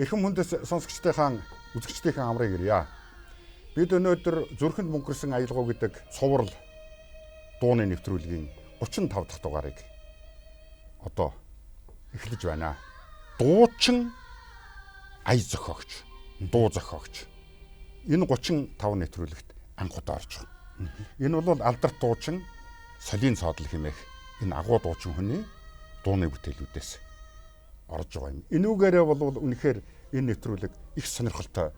Эрхэм хүндэс сонсогчдынхаа үзэгчдийнхээ амрыг ирье. Бид өнөөдөр Зүрхэнд мөнгөрсөн аялгау гэдэг цуврал дууны нэвтрүүлгийн 35 дахь дугаарыг одоо эхлэж байна. Дуучин ая зохиогч, дуу зохиогч. Энэ 35 нэвтрүүлэгт анхудаа орж байгаа. Энэ бол алдарт дуучин Солин Цоодол хэмээх энэ агуу дуучин хүний дууны бүтээлүүдээс орж байгаа юм. Энүүгээрээ бол үнэхээр энэ нэвтрүүлэг их сонирхолтой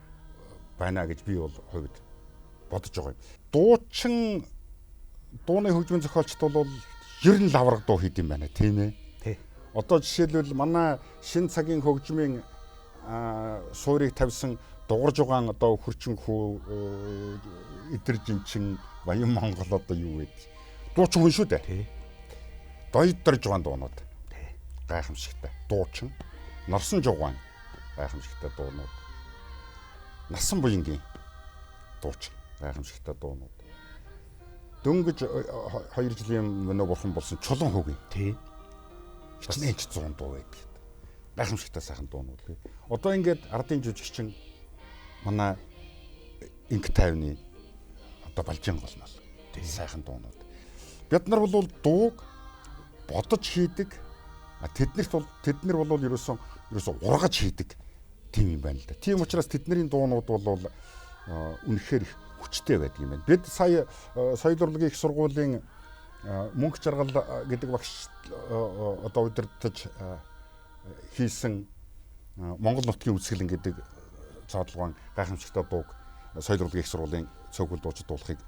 байна гэж би бол хувьд бодож байгаа юм. Дуучин дууны хөгжмийн зохиолчд бол ер нь лавраг дуу хийд юм байна тийм ээ. Тий. Одоо жишээлбэл манай шин цагийн хөгжмийн суурийг тавьсан дугарж байгаа одоо хөрчин хүү эдэр жинчин Баян Монгол одоо юу вэ? Дуучин хүн шүү дээ. Тий. Дойдорж байгаа дуунууд. Тий. Гайхамшигтай. Дуучин, Норсон жугаан гайхамшигтай дуунууд. Насан буянгийн дуучин гайхамшигтай дуунууд. Дөнгөж 2 жилийн мөнөө бурхан болсон Чулуун хүүгийн. Тий. Хичнээн 100 дуу байдаг. Гайхамшигтай сайхан дуунууд. Одоо ингээд ардын жүжигчин манай инк тайвны одоо Балжин голнол. Тий сайхан дуунууд. Бид нар бол дууг бодож хийдэг. Тэд нар бол ерөөсөн ургаж хийдэг тийм юм байна л да. Тийм учраас тэдний дуунууд бол үнэхээр их хүчтэй байдаг юм байна. Бид сая соёл урлагийн их сургуулийн мөнх жаргал гэдэг багш одоо удирдах хийсэн Монгол нутгийн үсгэлэн гэдэг цаадлогын гайхамшигтай дууг соёл урлагийн их сургуулийн цөөхөл дуучид дуулахыг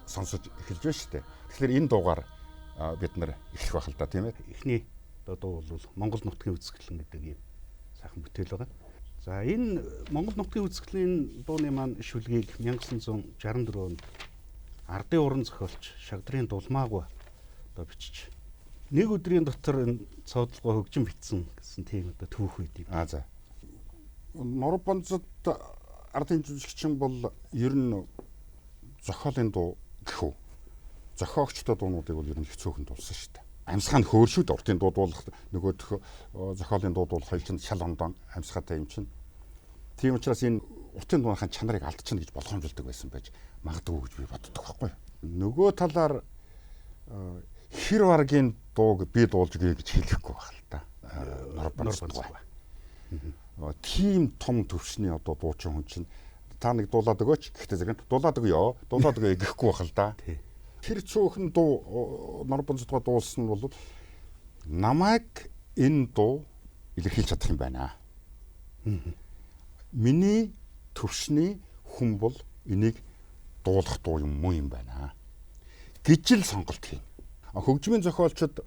сонсож эхэлж байна шүү дээ. Тэгэхээр энэ дуугаар бид нар эхлэх байх л да тийм ээ. Эхний дуу бол Монгол нутгийн үсгэлэн гэдэг юм сайхан бүтээл байгаа. За энэ Монгол нутгийн үсгэлийн дууны маань шүлгийг 1964 онд Ардын уран зохиолч Шагдрын Дулмаагүй одоо бичиж нэг өдрийн дотор энэ цоодлогоо хөгжим битсэн гэсэн тийм одоо түүх байд юм. За. Нор бонцод ардын жүжигчин бол ер нь зохиолын дуу гэхүү. Зохиогчтой дуунуудыг бол ер нь хэцүүхэн дуулсан шүү дээ. Амьсгаан хөөршүүд уртын дуудуулах нөгөөх зохиолын дуудуулах хоёр чинь шал ондон амьсгаатай юм чинь. Тийм учраас энэ уртын дууныхаа чанарыг алдчихна гэж болгоомжлдог байсан байж магадгүй гэж би боддог байхгүй. Нөгөө талаар хэр варгийн дууг би дуулж гээ гэж хэлэхгүй байх л та. Нор бонцгүй. Тийм том төвшний одоо дуучин хүн чинь та нэг дуулаад өгөөч гэхдээ зэрэг дуулаад өгөө гэхгүй байх л да. Тэр цөөхөн дуу нор бонцдгоо дуулсан нь бол намайг энэ дуу илэрхийлж чадах юм байна. Миний төвшний хүн бол энийг дуулах дуу юм уу юм байна гэж л сонголт хийн. Хөгжмийн зохиолчид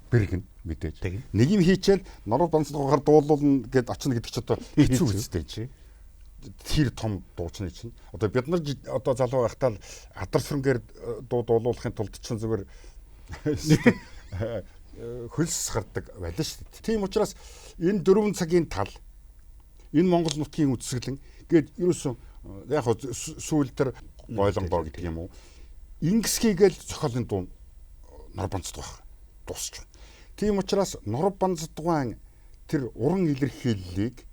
бэргэн мэдээж. Нэг юм хийчихэл Норов Бансдуугаар дуулуулна гэд очно гэдэг ч одоо хэцүү үстэй чи. Тэр том дуучны чинь. Одоо бид нар одоо залуу байхдаа Адар сүрэнгээр дуу дуулуулахын тулд чинь зүгээр хөлс гардаг байлаа шүү дээ. Тийм учраас энэ 4 цагийн тал энэ Монгол нутгийн үсгэлэн гээд ерөөсөн яг сүүл төр гойлонгоо гэдэг юм уу. Ингэсгийгээл зохиолын дуу Норов Бансдуугаар дуусч. Тийм учраас Норов Бансдуугаан тэр уран илэрхийллийг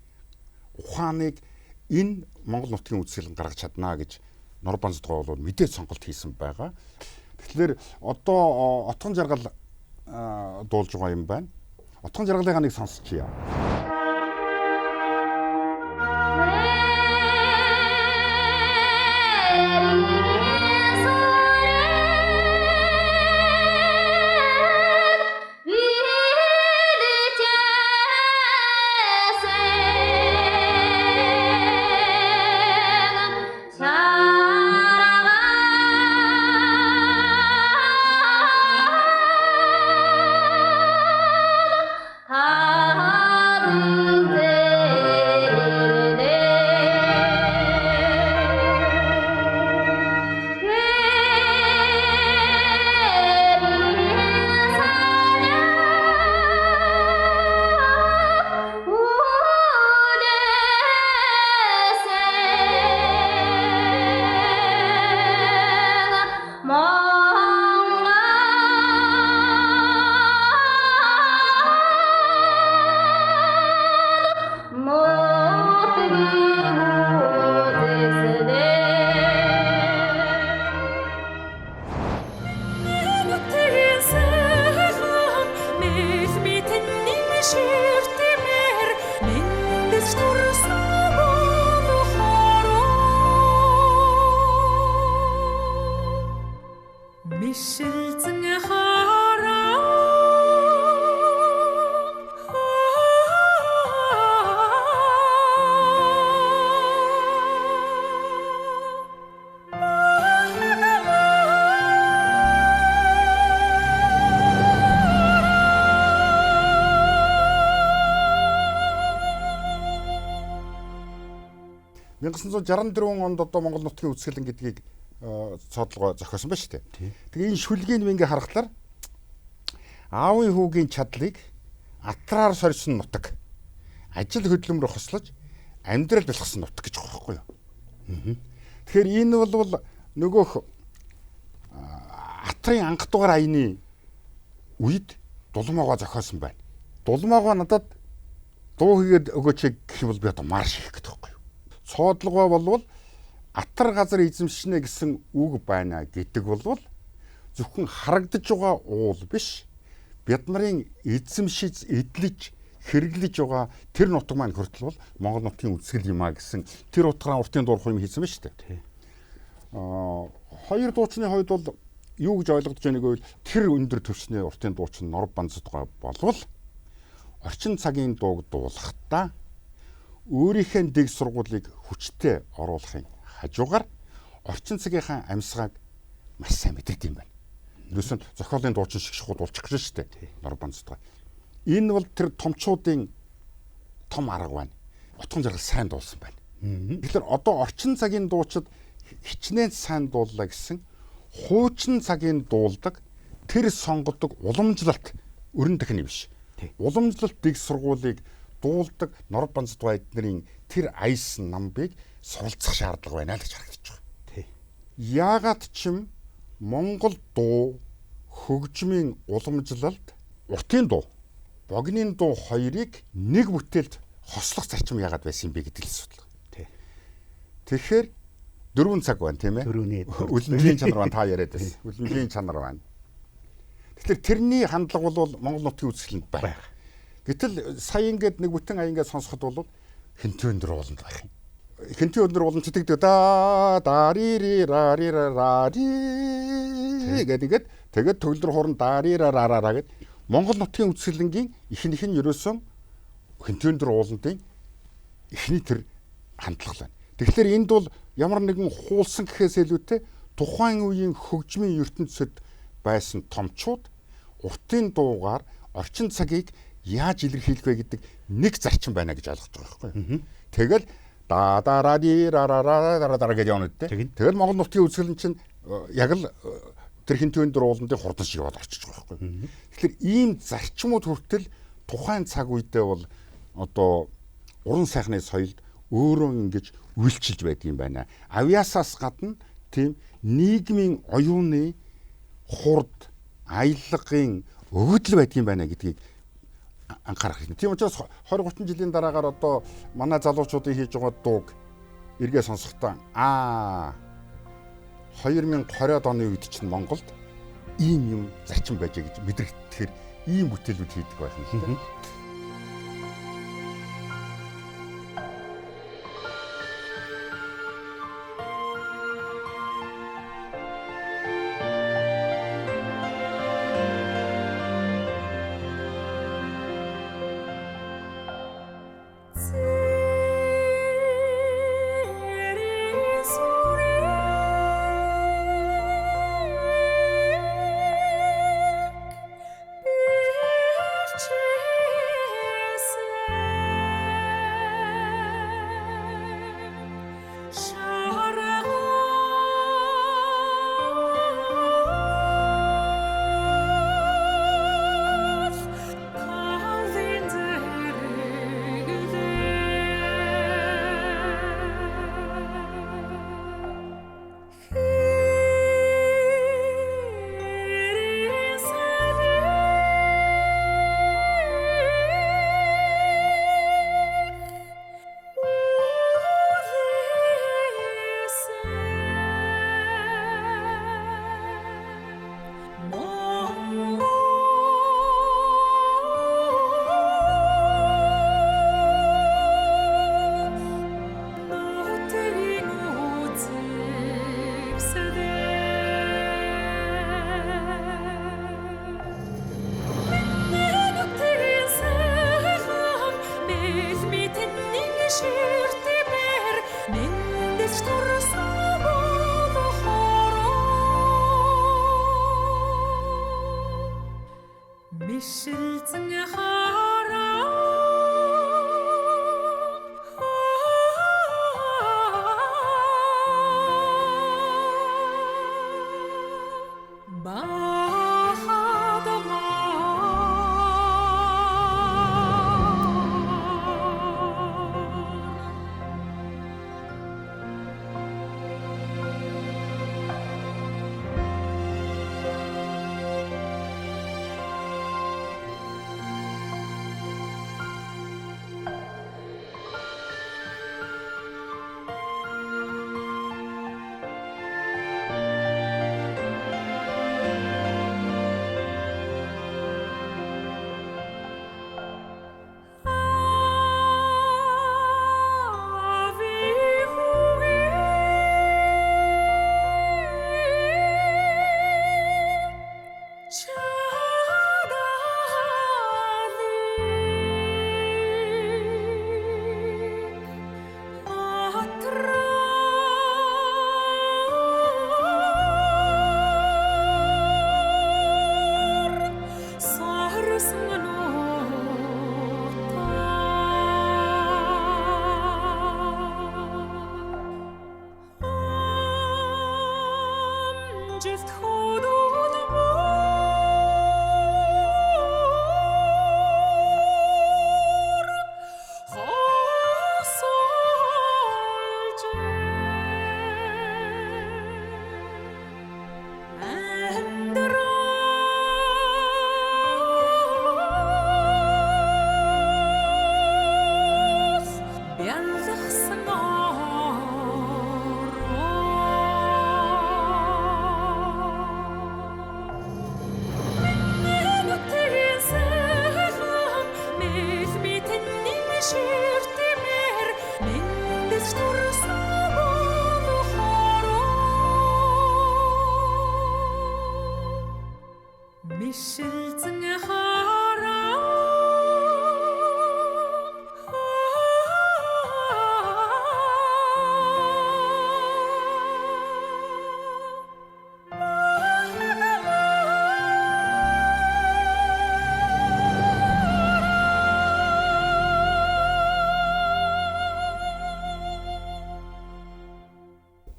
ухааныг энэ Монгол нутгийн үсгэлэн гаргаж чаднаа гэж Норов Бансдуугаа бол мэдээд сонголт хийсэн байгаа. Тэгэхээр одоо Отгон жаргал дуулж байгаа юм байна. Отгон жаргалыг нэг сонсчихъя. онд одоо Монгол нутгийн үсгэлэн гэдгийг цоодлогоо зохиосон ба шүү дээ. Тэгээ энэ шүлгийг ингээ харахаар аавын хүүгийн чадлыг атраар сорьсон нутаг, ажил хөдлөмөр хослож амьдрал бэлгсэн нутаг гэж байгаа байхгүй юу. Тэгэхээр энэ бол нөгөөх атрын анх дугаар аяны үед дулмаага зохиосон байна. Дулмаага надад дуу хийгээд өгөөч гэх юм бол би одоо марш хийх гэдэг байхгүй юу. Цоодлогоо болвол атар газар эзэмшнэ гэсэн үг байна гэдэг бол зөвхөн харагдаж байгаа уул биш. Бид нарын эзэмшиж, эдлэж, хэрэглэж байгаа тэр нутаг маань хүртэл бол Монгол нутгийн үсгэл юм а гэсэн тэр утгаараа уртын дуурах юм хийсэн ба шүү дээ. Хоёр дуучны хувьд бол юу гэж ойлгогдож байгааг бол тэр өндөр төвчний уртын дуучин Норов Бансдуугаа болвол орчин цагийн дууг дуулахдаа өөрийнхөө дэг сургуулийг хүчтэй оруулахын хажуугаар орчин цагийнхаа амьсгааг маш сайн мэдэрдэг юм байна. Юусэн зохиолын дуучин шиг шууд уулчих гэж шүү дээ. Норов Бансдуугаа. Энэ бол тэр томчуудын том арга байна. Отгон жаргал сайн дуулсан байна. Тэгэхээр одоо орчин цагийн дуучид хичнээн сайн дууллаа гэсэн хуучин цагийн дуулдаг тэр сонгодог уламжлалт өрн дахины биш. Уламжлалт дэг сургуулийг дуулдаг Норов Бансдуугаа эднэрийн тэр аясан намбыг суралцах шаардлага байна л гэж харагдаж байгаа. Яагаад ч юм Монгол дуу хөгжмийн уламжлалт уртын дуу, богинын дуу хоёрыг нэг бүтээлд хослох зарчим яагаад байсан юм бэ гэдэг л асуудал. Тэгэхээр 4 цаг байна тийм ээ. Үлэмжийн чанар байна та яриад байсан. Үлэмжийн чанар байна. Тэгэхээр тэрний хандлага бол Монгол нутгийн үсгэлэнд байна. Гэтэл сая ингээд нэг бүтэн аян ингээд сонсоход бол хинтүү өндөр ууланд байх юм. Хинтүү өндөр ууланд тэгдэг гэдэг тэгээд төгөлдөр хуурн дарирарараа гэд Монгол нутгийн үсгэлэнгийн ихнийх нь ерөөсөн хинтүү өндөр ууландын ихний тэр хандлага байна. Тэгэхээр энд бол ямар нэгэн хуулсан гэхээс илүүтэй тухайн үеийн хөгжмийн ертөнцид байсан томчууд уртын дуугаар орчин цагийг яаж илэрхийлэх вэ гэдэг нэг зарчим байна гэж ойлгож байгаа байхгүй. Тэгэл дараа гэж явна үү. Тэгэл Монгол нутгийн үзэсгэлэн чинь яг л тэр хинтвэн друулалтын хурдан шиг бол орчиж байгаа байхгүй. Тэгэхээр ийм зарчмууд хүртэл тухайн цаг үедээ бол одоо уран сайхны соёлд өөрөө ингэж үйлчилж байдгийм байна. Авьяасаас гадна тийм нийгмийн оюуны хурд аяллагын өгөгдөл байдгийм байна гэдгийг анхаарах хэрэгтэй. Тийм учраас 20 30 жилийн дараагаар одоо манай залуучуудын хийж байгаа дууг эргээ сонсохдоо 2020 оны үед чинь Монголд ийм юм зарчим байжээ гэж мэдрэхээр ийм бүтээлүүд хийдэг байх юм л дээ.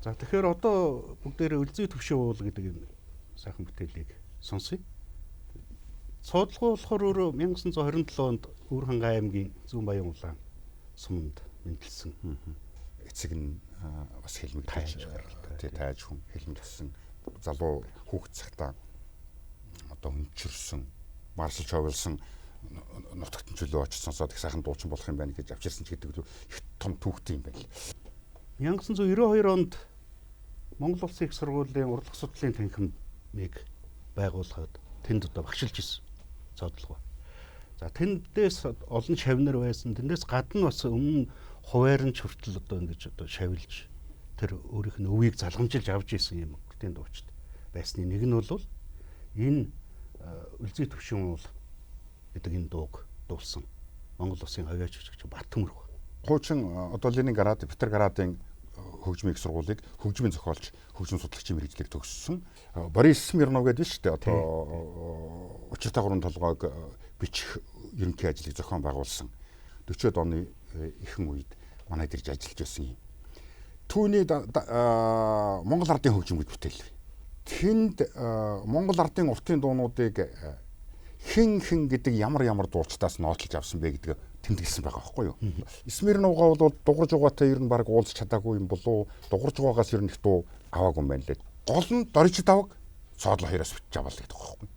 За тэгэхээр одоо бүгдээрээ Үлзий төвшин уул гэдэг энэ сайхан бүтээлийг сонсъё. Цуудлага болохоор өөрөө 1927 онд Өвөрхангай аймгийн Зүүн Баян улаан суманд мэндэлсэн. Эцэг нь бас хэлмэгдэж тааж хүн хэлмэгдсэн залуу хүүхэд цагтаа одоо өнчирсэн маршалж ховлсон нутагт чөлөө очиж сонсоод их сайхан дуучин болох юм байна гэж авчирсан ч гэдэг их том түүхтэй юм байна. 1992 онд Монгол Улсын их сургуулийн урлаг судлалын танхимыг байгуулахад тэнд одоо багшилж ирсэн цоодлого. За тэндээс олон шавнар байсан. Тэндээс гадна бас өмнө хувааринч хүртэл одоо ингэж одоо шавилж тэр өөрийнх нь өвийг залгамжилж авч исэн юм бүтээнд дуучид байсны нэг нь бол энэ Үлзий төвшин уул гэдэг энэ дууг дуулсан Монгол Улсын хавьяач хүчигч Баттөмөр. Хуучин одоо Ленинград, Петроградын хөгжмийн их сургуулийг хөгжмийн зохиолч, хөгжим судлагчийн мэргэжлийг төгссөн. Борис Смирнов гэдэг нь шүү дээ. Одоо учиртай гурван толгойг бичих ерөнхий ажлыг зохион байгуулсан. 40-од оны ихэнх үед манайд ирж ажиллаж байсан юм. Түүний Монгол ардын хөгжим гэж бүтээл. Тэнд Монгол ардын уртын дуунуудыг хэн гэдэг ямар дуучдаас нотлож авсан бэ гэдэг тэмдэглэсэн байгаа байхгүй юу. Смирновгаа бол дугарж байгаатай ер нь баг уулзч чадаагүй юм болов. Дугарж байгаагаас ер нь их дуу аваагүй юм байна лээ. Гол нь дорж даваг соодлого хоёроос бичиж авал гэдэг байхгүй юу.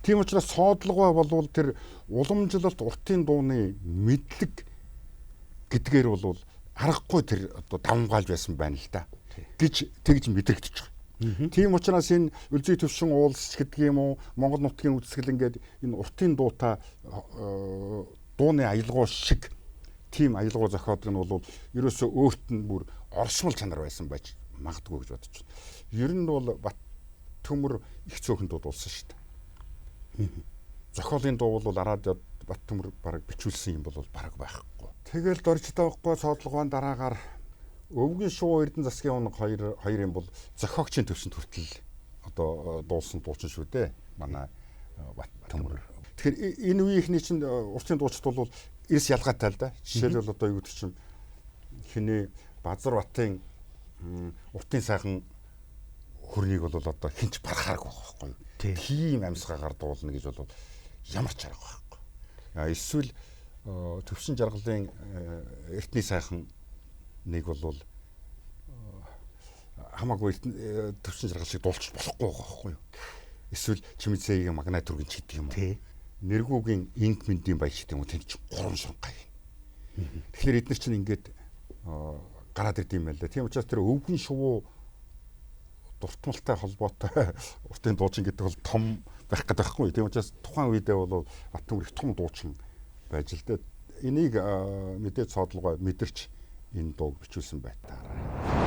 Тийм учраас соодлогоо болвол тэр уламжлалт уртын дууны мэдлэг гэдгээр бол аргагүй тэр одоо давмгаалж байсан байна л да гэж тэгж мэдрэгдэж байгаа. Тийм учраас энэ Үлзий төвшин уулс гэдэг юм уу Монгол нутгийн үзэсгэлэн гэдэг энэ уртын дуутай дууны аялгау шиг тийм аялгау зохиодог нь бол ерөөсөө өөрт нь бүр оршмол чанар байсан байж магадгүй гэж бодож байна. Ер нь бол Баттөмөр их цөөхөн дуулсан шүү дээ. Зохиолын дуу бол радиод Баттөмөр бараг бичүүлсэн юм бол бараг байхгүй. Тэгэл дорж тавахгүй цоодлогоон дараагаар өвгийн шуу Эрдэнэ засгийн унаг хоёр юм бол зохиогчийн төвшөнд хүртэл одоо дуулсан дуучин шүү дээ. Манай Баттөмөр. Тэгэхээр энэ үеийнхний чинь уртын дуучид бол эрс ялгаатай л да. Жишээлбэл одоо юу гэдэг чинь хиний Базар Батын уртын сайхан хөрнийг бол одоо хинч барахааргүй байхгүй юу. Тийм амьсгаагаар дуулна гэж бол ямар ч арга байхгүй. Эсвэл төвшин жаргалын эртний сайхан нэг бол хамаагүй төвшин жаргал шиг дуулчих болохгүй байхгүй юу. Эсвэл Чимэцэгийн магнай түргэн ч гэдэг юм уу. Нэргүүгийн инк мэндийн баяж гэдэг юм уу. Тэнд чинь 3 шунгай. Тэгэхээр эдгээр чинь ингээд гараад ирд юм байл. Тийм учраас тэр өвгөн шувуу дуртмалтай холбоотой уртын дуучин гэдэг бол том байх гэдэг байхгүй. Тийм учраас тухайн үедээ бол Баттөмөр их том дуучин байж л дээ. Энийг мэдээ цоодлогоо мэдэрч энэ дууг бичүүлсэн байтаараа.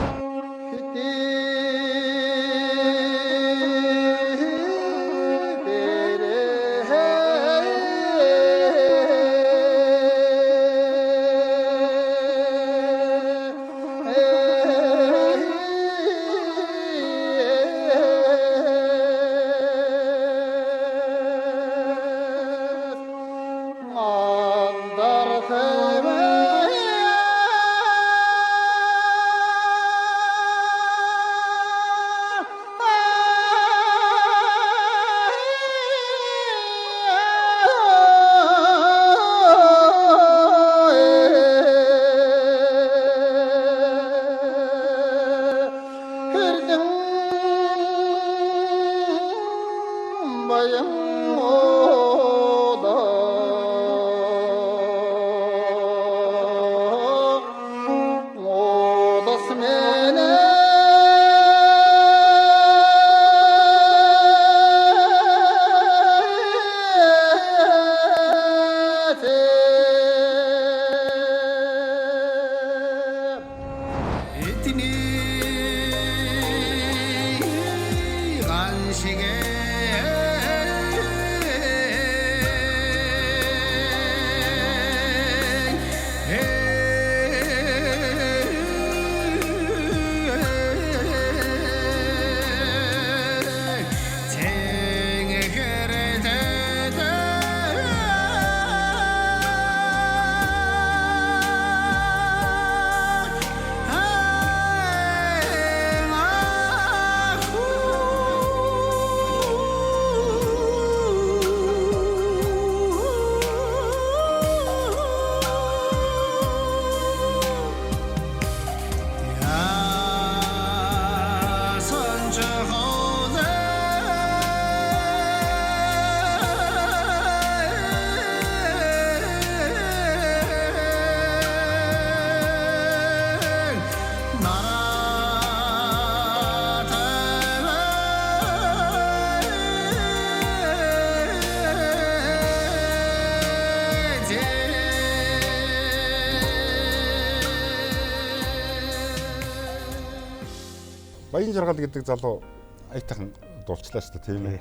Баян жаргал гэдэг залуу аятайхан дуулчлаа шүү дээ тийм ээ.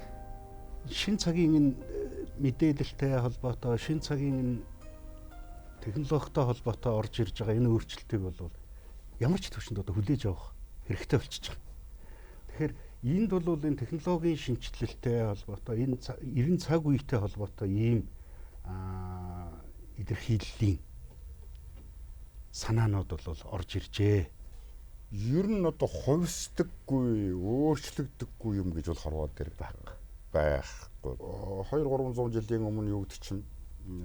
Шин цагийн мэдээлэлтэй холбоотой, шин цагийн технологитой холбоотой орж ирж байгаа энэ өөрчлөлтийг бол ямар ч төвшөнд одоо хүлээж авах хэрэгтэй болчихж байгаа. Тэгэхээр энд бол энэ технологийн шинжилэлтэй холбоотой, энэ 90 цаг үетэй холбоотой ийм илэрхийллийн санаанууд бол орж иржээ. Ер нь одоо хувьсдаггүй, өөрчлөгдөггүй юм гэж бол хорвоод дээр байхгүй. 200-300 жилийн өмнө юу гэдэг чинь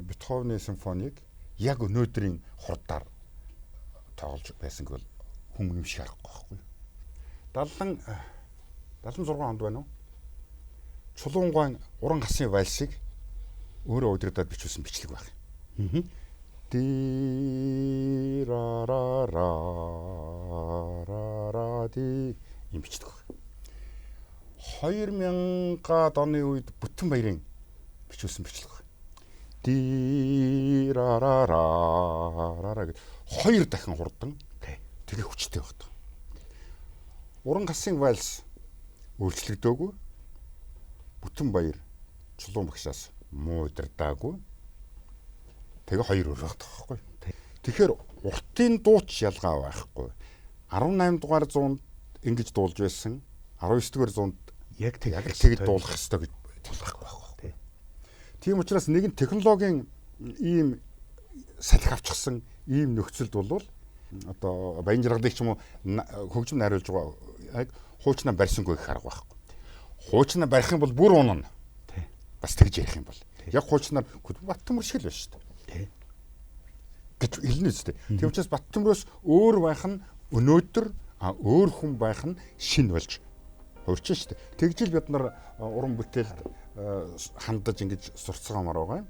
Бетховены симфоник яг өнөөдрийн хурдаар тоглож байсан гэвэл хүн юм шиг харахгүй байхгүй. 76 онд байна уу? Чулуунгаан уран хасын вальсыг өөрөө удирдаад бичүүлсэн бичлэг байна. Ди юм бичлэг. 2000-аад оны үед Бүтэн баярын бичүүлсэн бичлэг. Ди-ра-ра-ра-ра-ра гэж 2 дахин хурдан тэгээ хүчтэй багт. Уран хасын вальс өөрчлөгдөөгүй. Бүтэн баяр чулуун багшаас муу удирдаагүй. Тэгээ 2 өөр багт байхгүй. Тэгэхээр уртын дууч ялгаа байхгүй. 18 дугаар зуунд ингэж дуулж байсан. 19 дугаар зуунд яг тэгж дуулах ёстой гэж тулахгүй байхгүй. Тийм учраас нэгэн технологийн ийм салхи авчихсан ийм нөхцөлд бол одоо баян жаргалыг ч юм уу хөгжим найруулж байгаа яг хуучнаа барьсангүй их арга байхгүй. Хуучнаа барих юм бол бүр унана. Бас тэгж ярих юм бол. Яг хуучнаар Баттөмөр шиг л байна шүү дээ. Гэж хэлнэ үстэй. Тийм учраас Баттөмрөөс өөр байх нь өнөөдөр өөр хүн байх нь шин болж хурчин шүү дээ. Тэгжил бид нар уран бүтээлд хандаж ингэж сурцгаамаар байгаа юм.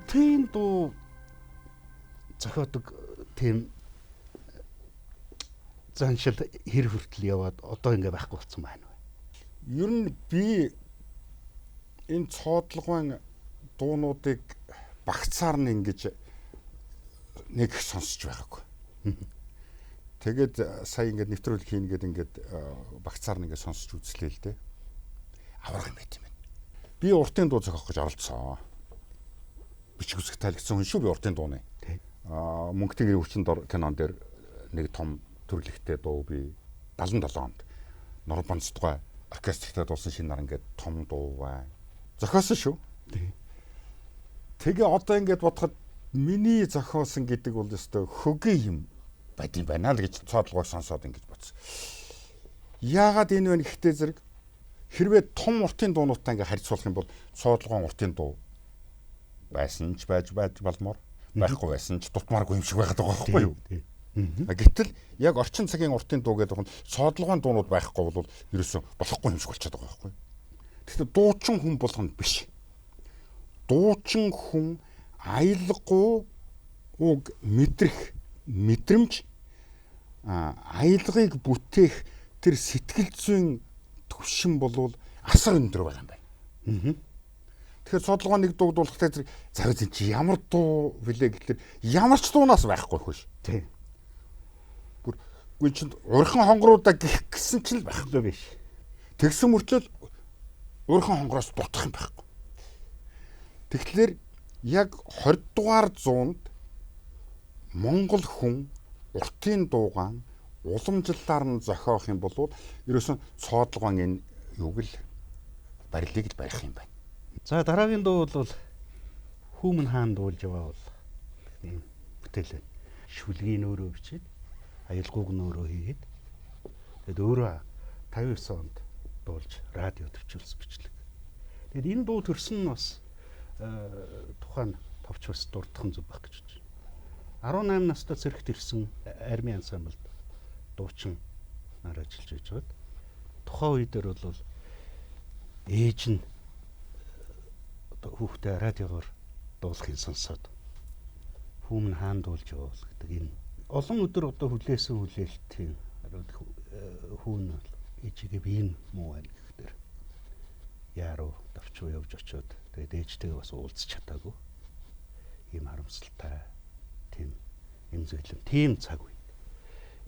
бүтээний дуу зохиодог тийм заншил хэр хүртэл яваад одоо ингээ байхгүй болсон байна вэ? Ер нь би энэ цоодлогын дуунуудыг багцаар нь ингэж нэг их сонсож байгаагүй. Тэгээд сая ингээд нэвтрүүлэг хийнэ гэдэг ингээд багцаар нь ингээд сонсож үзлээ л дээ. Аврах юм байт юм байна. Би уртын дуу зохиох гэж оролцсон. Бичиг үсэг тайлгдсан хүн шүү би уртын дууны. Мөнхтгийн өвчин дор кинон дээр нэг том төрлөختтэй дуу би 77 онд Норбонцтгой оркестртэй дуусан шинэ нар ингээд том дуу бай. Зохиосон шүү. Тэгээ одоо ингээд бодоход миний зохиосон гэдэг бол өстой хөгийн юм байд юм байна л гэж цоодлогоо сонсоод ингэж бодсон. Яагаад энэ вэ гэхдээ зэрэг хэрвээ том уртын дуунуудтай ингээд харьцуулах юм бол цоодлогын уртын дуу байсан ч байж болмоор байхгүй байсан ч дутмааргүй юм шиг байгаад байгаа байхгүй юу? Гэтэл яг орчин цагийн уртын дуу гэдэг нь цоодлогын дуунууд байхгүй бол ерөөсөө болохгүй юм шиг болчиход байгаа байхгүй юу? Гэхдээ дуучин хүн болгоно биш. Дуучин хүн аялгагүй уг мэдрэх мэдрэмж аялгыг бүтээх тэр сэтгэл зүйн төвшин болвол асар өндөр байгаа юм байна. Тэгэхээр цоодлогоо нэг дуугдуулахтай зэрэг за үгүй чи ямар дуу вүлээ гэхэлэр ямар ч дуунаас байхгүй хөөш. Тийм. Гүн чин урхан хонгоруудаа гих гэсэн ч л байхгүй биш. Тэгсэн мөрчөл урхан хонгороос дутах юм байхгүй. Тэгэхээр яг 20 дугаар зуунд Монгол хүн уртын дуугаан уламжлалаар нь зохиох юм бол ерөөсөн цоодлогын энэ юуг л барилыг л барих юм байна. За дараагийн дуу бол Хүмүн хаан дуулж байгаа бол ийм бүтээл байна. Шүлгийг өөрөө бичээд аялгауг нь өөрөө хийгээд тэгээд өөрөө 59 онд дуулж радио төвчүүлсэн бичлэг. Тэгээд энэ дуу төрсөн нь бас тухайн товч бас дурдхан зүг байх гэж байна. 18 настай цэрэгт ирсэн армийн ансамблд дуучин нар ажиллаж байжгаад тухайн үед бол ээж нь хүүхдээ радиогоор дуулахыг сонсоод Хүмүн хаан дуулж явал гэдэг энэ олон өдөр одоо хүлээсэн хүлээлтийн хүүн ээжигээ би энэ муу байна гэхээр яаруу давчуу явж очиод тэгээд ээжтэйгээ бас уулзч чадаагүй ийм харамсалтай тийм юм зөөлөн тийм цаг үе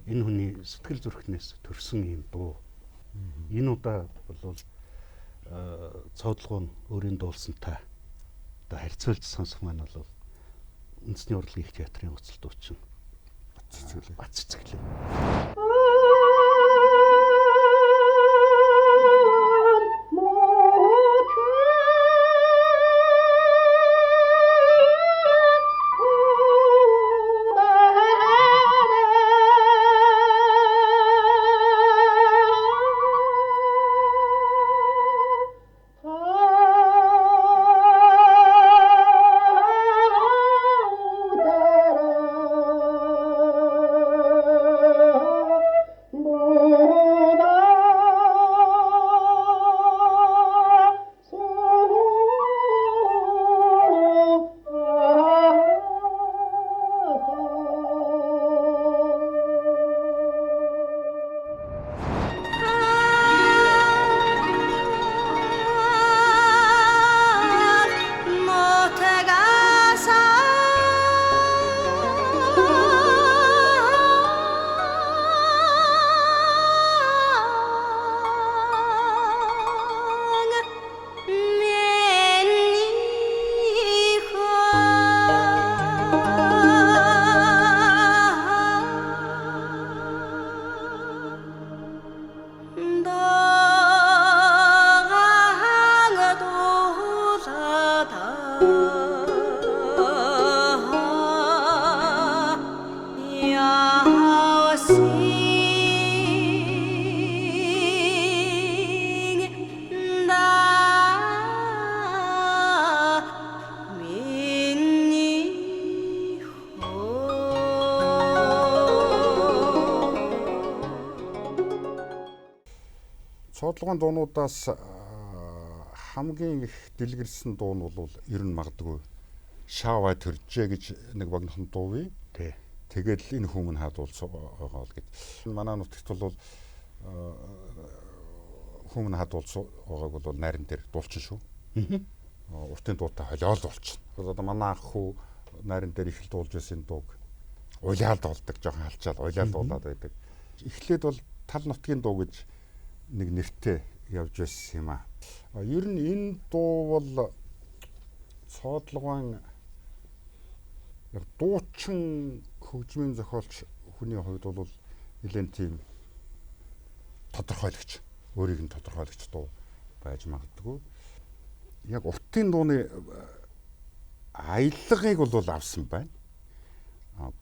энэ хүний сэтгэл зүрхнээс төрсөн ийм дуу энэ удаа бол цоодлогын өөрийн дуулсантай одоо харьцуулж сонсох маань бол үндэсний урлагийн их театрын уцал дуучин Бац цэцгэлээ. Цоодлогын дуунуудаас хамгийн их дэлгэрсэн дуу нь бол ер нь магадгүй шаава төржээ гэж нэг богинохон дууви. Тий. Тэгээд энэ хүмүн хадуулсан байгаа л гэж. Манай нутагт бол хүмүн хадуулсан байгааг бол найран дээр дуулчин шүү. Уртын дуутай холиол дуулчин. Одоо манай ах хүү найран дээр их л дуулж байсан дууг уйлаад болдог, жоохон халчаал уйлаад дуулаад байдаг. Эхлээд бол тал нутгийн дуу гэж нэг нэртэй явж байсан юм аа. Ер нь энэ дуу бол цоодлогын яг дуучин хөгжмийн зохиолч хүний хувьд бол нэлээд тийм тодорхойлагч, өөрийг нь тодорхойлагч дуу байж магадгүй. Яг уртын дууны аяллагыг бол авсан байна.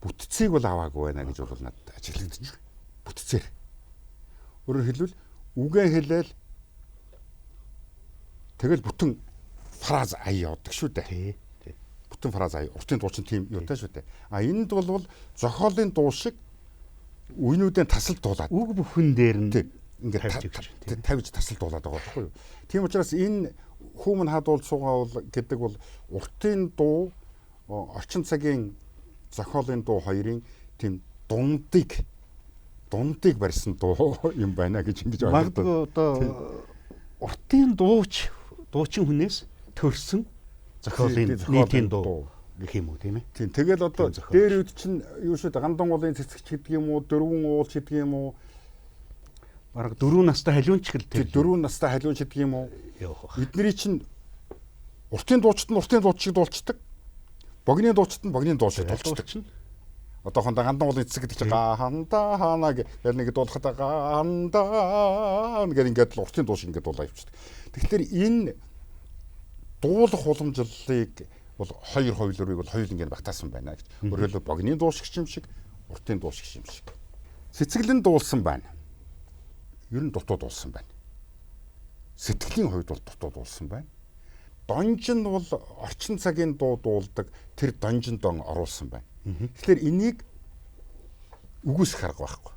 Бүтцийг бол аваагүй байна гэж бол надад ажиглагдаж байна. Бүтцээр. Өөрөөр хэлбэл үгээ хэлээл тэгэл бүтэн фраз ая явдаг шүү дээ. Бүтэн фраз ая уртын дуучин тийм юутай шүү дээ. Энд бол зохиолын дуу шиг үгнүүдийн тасалд дуулаад Үг бүхэн дээр нь ингээд тавьж тасалд дуулаад байгаа байхгүй юу. Тийм учраас энэ хүмүн хадуулцуугаа бол гэдэг бол уртын дуу, орчин цагийн зохиолын дуу хоёрын тийм дундыг барьсан дуу юм байна гэж ингэж ойлгодог. магадгүй одоо уртын дуучин хүнээс төрсөн зохиолын нийтийн дуу гэх юм уу тийм ээ. Тийм. Тэгэл одоо дээр үд чинь юу шүү дээ, гандан уулын цэцэгч гэдэг юм уу, дөрвөн уулч гэдэг юм уу? Бараг 4 настай халиунч гэл тэр 4 настай халиунч гэдэг юм уу? явах. Эднэрий чинь уртын дуучид нь уртын дууд шиг дуулцдаг. Богины дуучид нь богины дуу шиг дуулцдаг. Одоохондоо гандан уулын цэцэг гэдэг чинь гаханда хаана гэх нэг дуулахад гаханда гэх ингээд уртын дуу шиг ингээд дуулаа явчихдаг. Тэгэхээр энэ дуулах уламжлалыг бол хоёр хувилбарыг бол хоёуланг нь багтаасан байна гэж. Өөрөөр хэлбэл богины дуу шиг юм шиг, уртын дуу шиг юм шиг. Цэцэглэн дуулсан байна. Ер нь дутуу дуулсан байна. Сэтгэлийн хувьд бол дутуу дуулсан байна. Донжин бол орчин цагийн дуу дуулдаг, тэр донжинд оруулсан байна. Тэгэхээр энийг үгүйсэх арга байхгүй.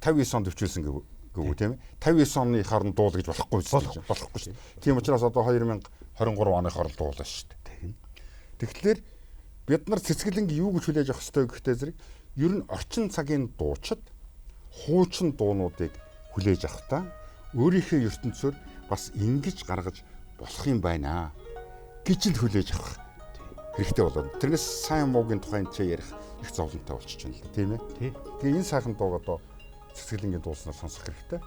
59 онд өвчүүлсэн гэв тийм ээ. 59 оны харан дуул гэж болохгүй шүү дээ. Тийм учраас одоо 2023 оны харан дуулаа шүү дээ. Тэгэхээр бид нар цэцгэлэнг юу гэж хүлээж авах ёстой гэхдээ зэрэг ер нь орчин цагийн дуучид хуучин дуунуудыг хүлээж авахдаа өөрийнхөө ертөнцөөр бас ингэж гаргаж болох юм байна гэж л хүлээж авах хэрэгтэй болоод тэрнээс сайн муугийн тухайн ч ярих их зовлонтой болчихж байна л да тийм ээ. Тэгээ энэ сайхан дууг одоо цэцгэлэнгийн дууснаар сонсох хэрэгтэй.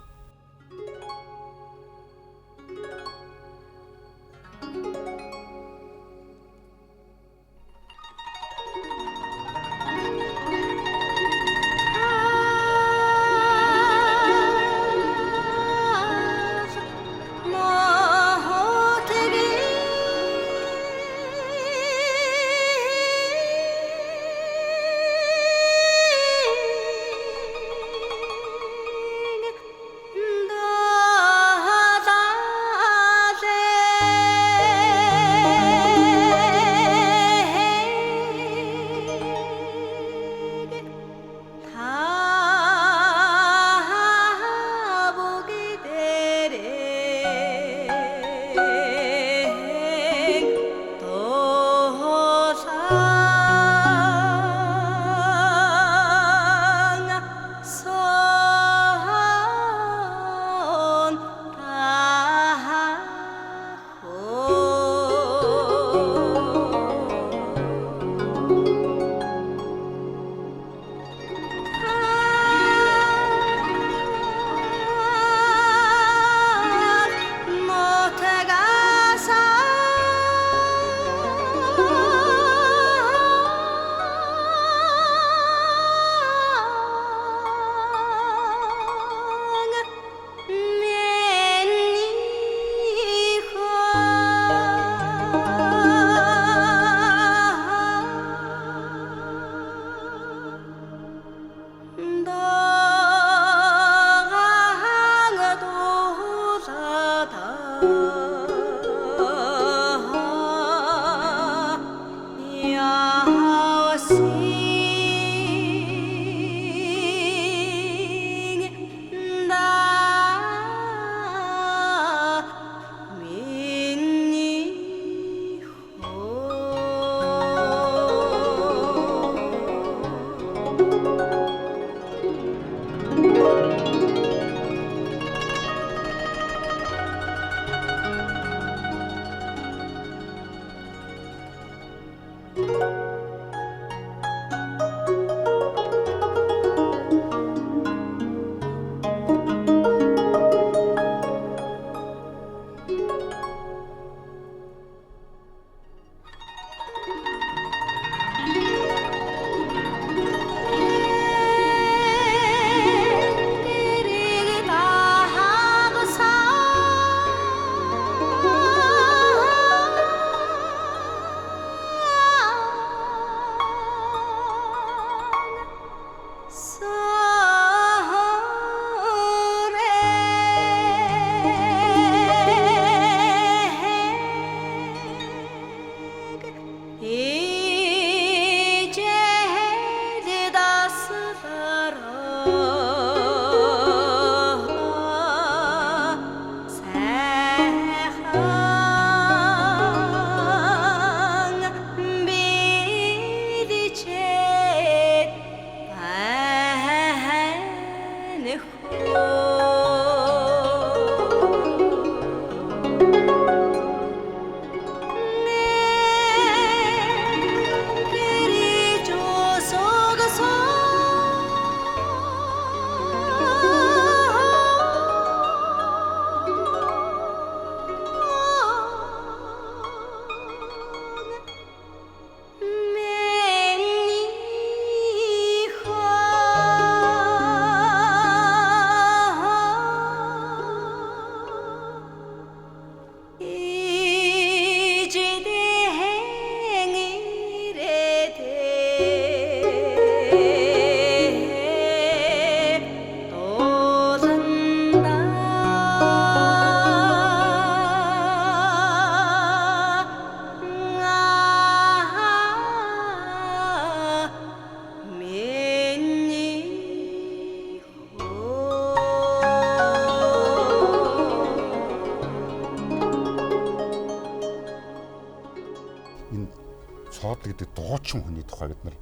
Цоод гэдэг дуучин хүний тухай бид нар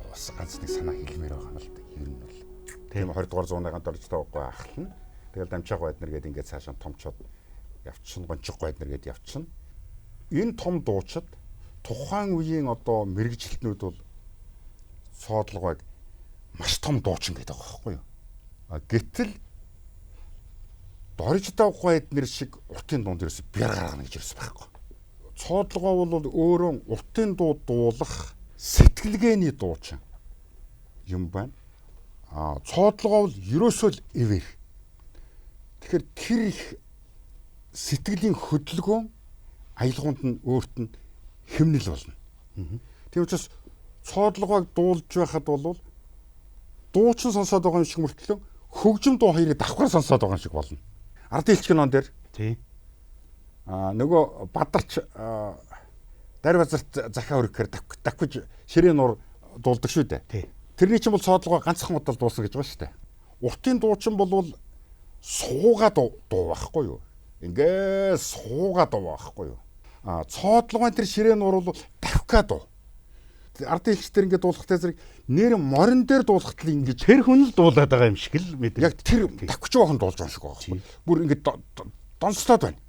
бас ганц нэг санаа хэлмээр байгаа юм л да. Ер нь бол тийм 20 дугаар зууны ганц орж таагүй ахлана. Тэгэл дамжаах байднар гээд ингээд цаашаа томчоод явчихна, гончих байднар гээд явчихна. Энэ том дуучид тухайн үеийн одоо мэрэгжилтнүүд бол цоодлогыг маш том дуучин гэдэг байгаа байхгүй юу? Гэтэл дорж тавах байднэр шиг уртын дунд ерөөс бяр гаргана гэж ерөөс байхгүй. Цоодлогоо бол өөрөө уртын дуу дуулах сэтгэлгээний дуучин юм байна. Цоодлогоо бол ерөөсөө л эвэр. Тэгэхээр тэр их сэтгэлийн хөдөлгөөн аялгаунд нь өөрт нь хэмнэл болно. Тийм учраас цоодлогоог дуулж байхад бол дуучин сонсоод байгаа юм шиг мөртлөө хөгжим дуу хоёрыг давхар сонсоод байгаа юм шиг болно. Ардын элчин ном дээр тий. Нөгөө бадарч дарь базарт захиа өргөхөр давхиж ширээ нуур дуулдаг шүү дээ. Тий. Тэрний чинь бол цоодлогоо ганцхан удаа дуулсан гэж байна шүү дээ. Уртын дуучин бол суугаа дуу байхгүй юу? Ингээ суугаа дуу байхгүй юу? Цоодлогоо тэр ширээ нуур бол давхиа дуу. Ардын элч тэр ингээ дуулахтай зэрэг нэр морин дээр дуулахтал ингээ Тэр хүн л дуулаад байгаа юм шиг л мэд. яг тэр давхиж бахан дуулж байгаа шиг байгаа. Бүр ингээ донцлоод байна.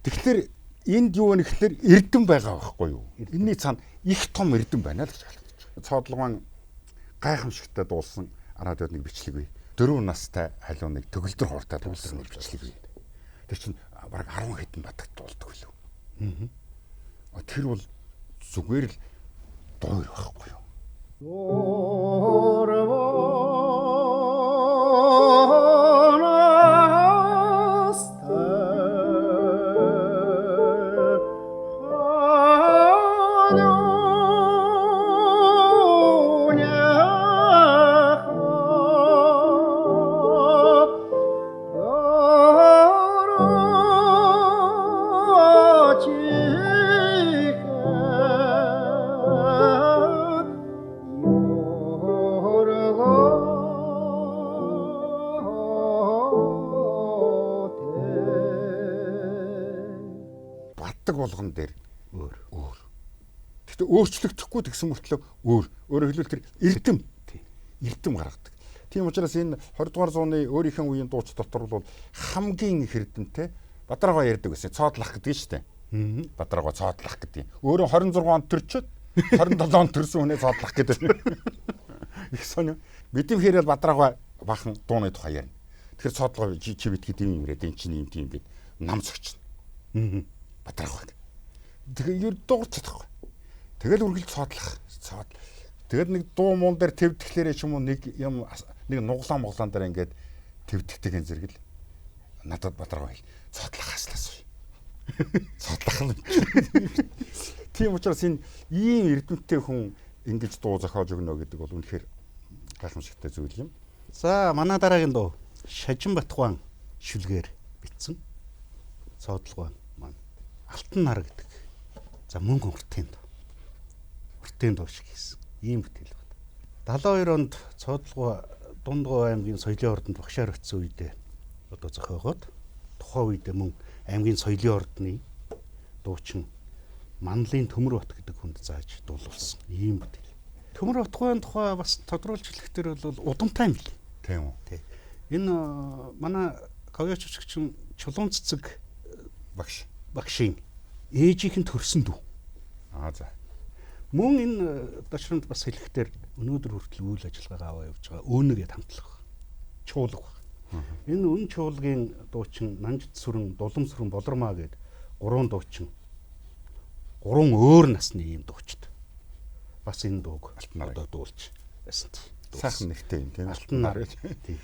Тэгэхээр энд юу вэ гэхээр эрдэм байгаа байхгүй юу? Энийний цаана их том эрдэм байна л гэж ойлгож байна. Цоодлогоон гайхамшигтай дуулсан радиод нэг бичлэг бий. 4 настай халууныг төгөлдөр хууртаа дуулсан нэг бичлэг бий. Тэр чинь бараг 10 хэдэн бадагт дуулдаг билүү. Тэр бол зүгээр л дуур байхгүй юу? гаргадаг болгон дээр өөр. Гэхдээ өөрчлөгдөхгүй тэгсэн мөртлөө өөр. Өөрөөр хэлбэл тэр эрдэм гаргадаг. Тийм учраас энэ 20 дугаар зууны өөрийнхөө үеийн дууч дотор бол хамгийн их эрдэмтэй Бадаргаа ярьдаг гэсэн. Цоодлах гэдэг нь шүү дээ. Бадаргаа цоодлах гэдэг. Өөрөө 26 онд төрчөөд 27 онд төрсэн хүнээ цоодлах гэдэг. Их сонио. Бидний хэрэл Бадаргаа бахан дууны тухай ярина. Тэгэхээр цоодлого чи битгий тийм юм яриад энэ чинь юм тийм бид нам цогч. Бадаргаа. Тэгээ ер дуурч чадахгүй. Тэгэл үргэлж цоодлах. Тэгэл нэг дуу муун дээр твдэхлээрээ ч юм уу нэг нуглаан дээр ингээд твдэгдэг энэ зэрэг л надад Бадаргаа хэл. Цоодлах хаслаас. Цоодлах нь. Тийм учраас энэ ийм эрдэмтдээ хүн ингэж дуу зохиож өгнө гэдэг бол үнэхээр гайхамшигтай зүйл юм. За манай дараагийн дуу Шажин Батхуан шүлгээр бичсэн. Цоодлого маань Алтан нар гэдэг. За мөнгө уртын дуу. Уртын дуу шиг хийсэн. Ийм бүтээл байна. 72 онд Цоодлого Дундгой аймгийн соёлын ордонд багшаар очсон үедээ одоо зохиогоод тухайн үедээ мөн аймгийн соёлын ордны дуучин Манлын Төмөр бат гэдэг хүнд зааж дуулуулсан. Ийм бүтээл. Төмөр Батхуйн тухай бас тодруулж хэлэхдээ бол удамтай юм лээ. Тийм үү. Тий. Энэ манай говьяч өчгчин Чулуун цэцэг багшийн ээжийнх нь төрсөн дүү. За. Мөн энэ дашрамд бас хэлэхдээ өнөөдөр хүртэл үйл ажиллагаагаа аваа явж байгаа Өөнөгээд хамтлах чуулга байна. Энэ өн чуулгын дуучин Нанжид сүрэн, Дулам сүрэн, Болормаа гээд 3 дуучин 3 өөр насны ийм дуучид. Бас энэ дууг одоо дуулж байсан. Сайхан нэртэй юм тийм. Алтан нар. Тийм.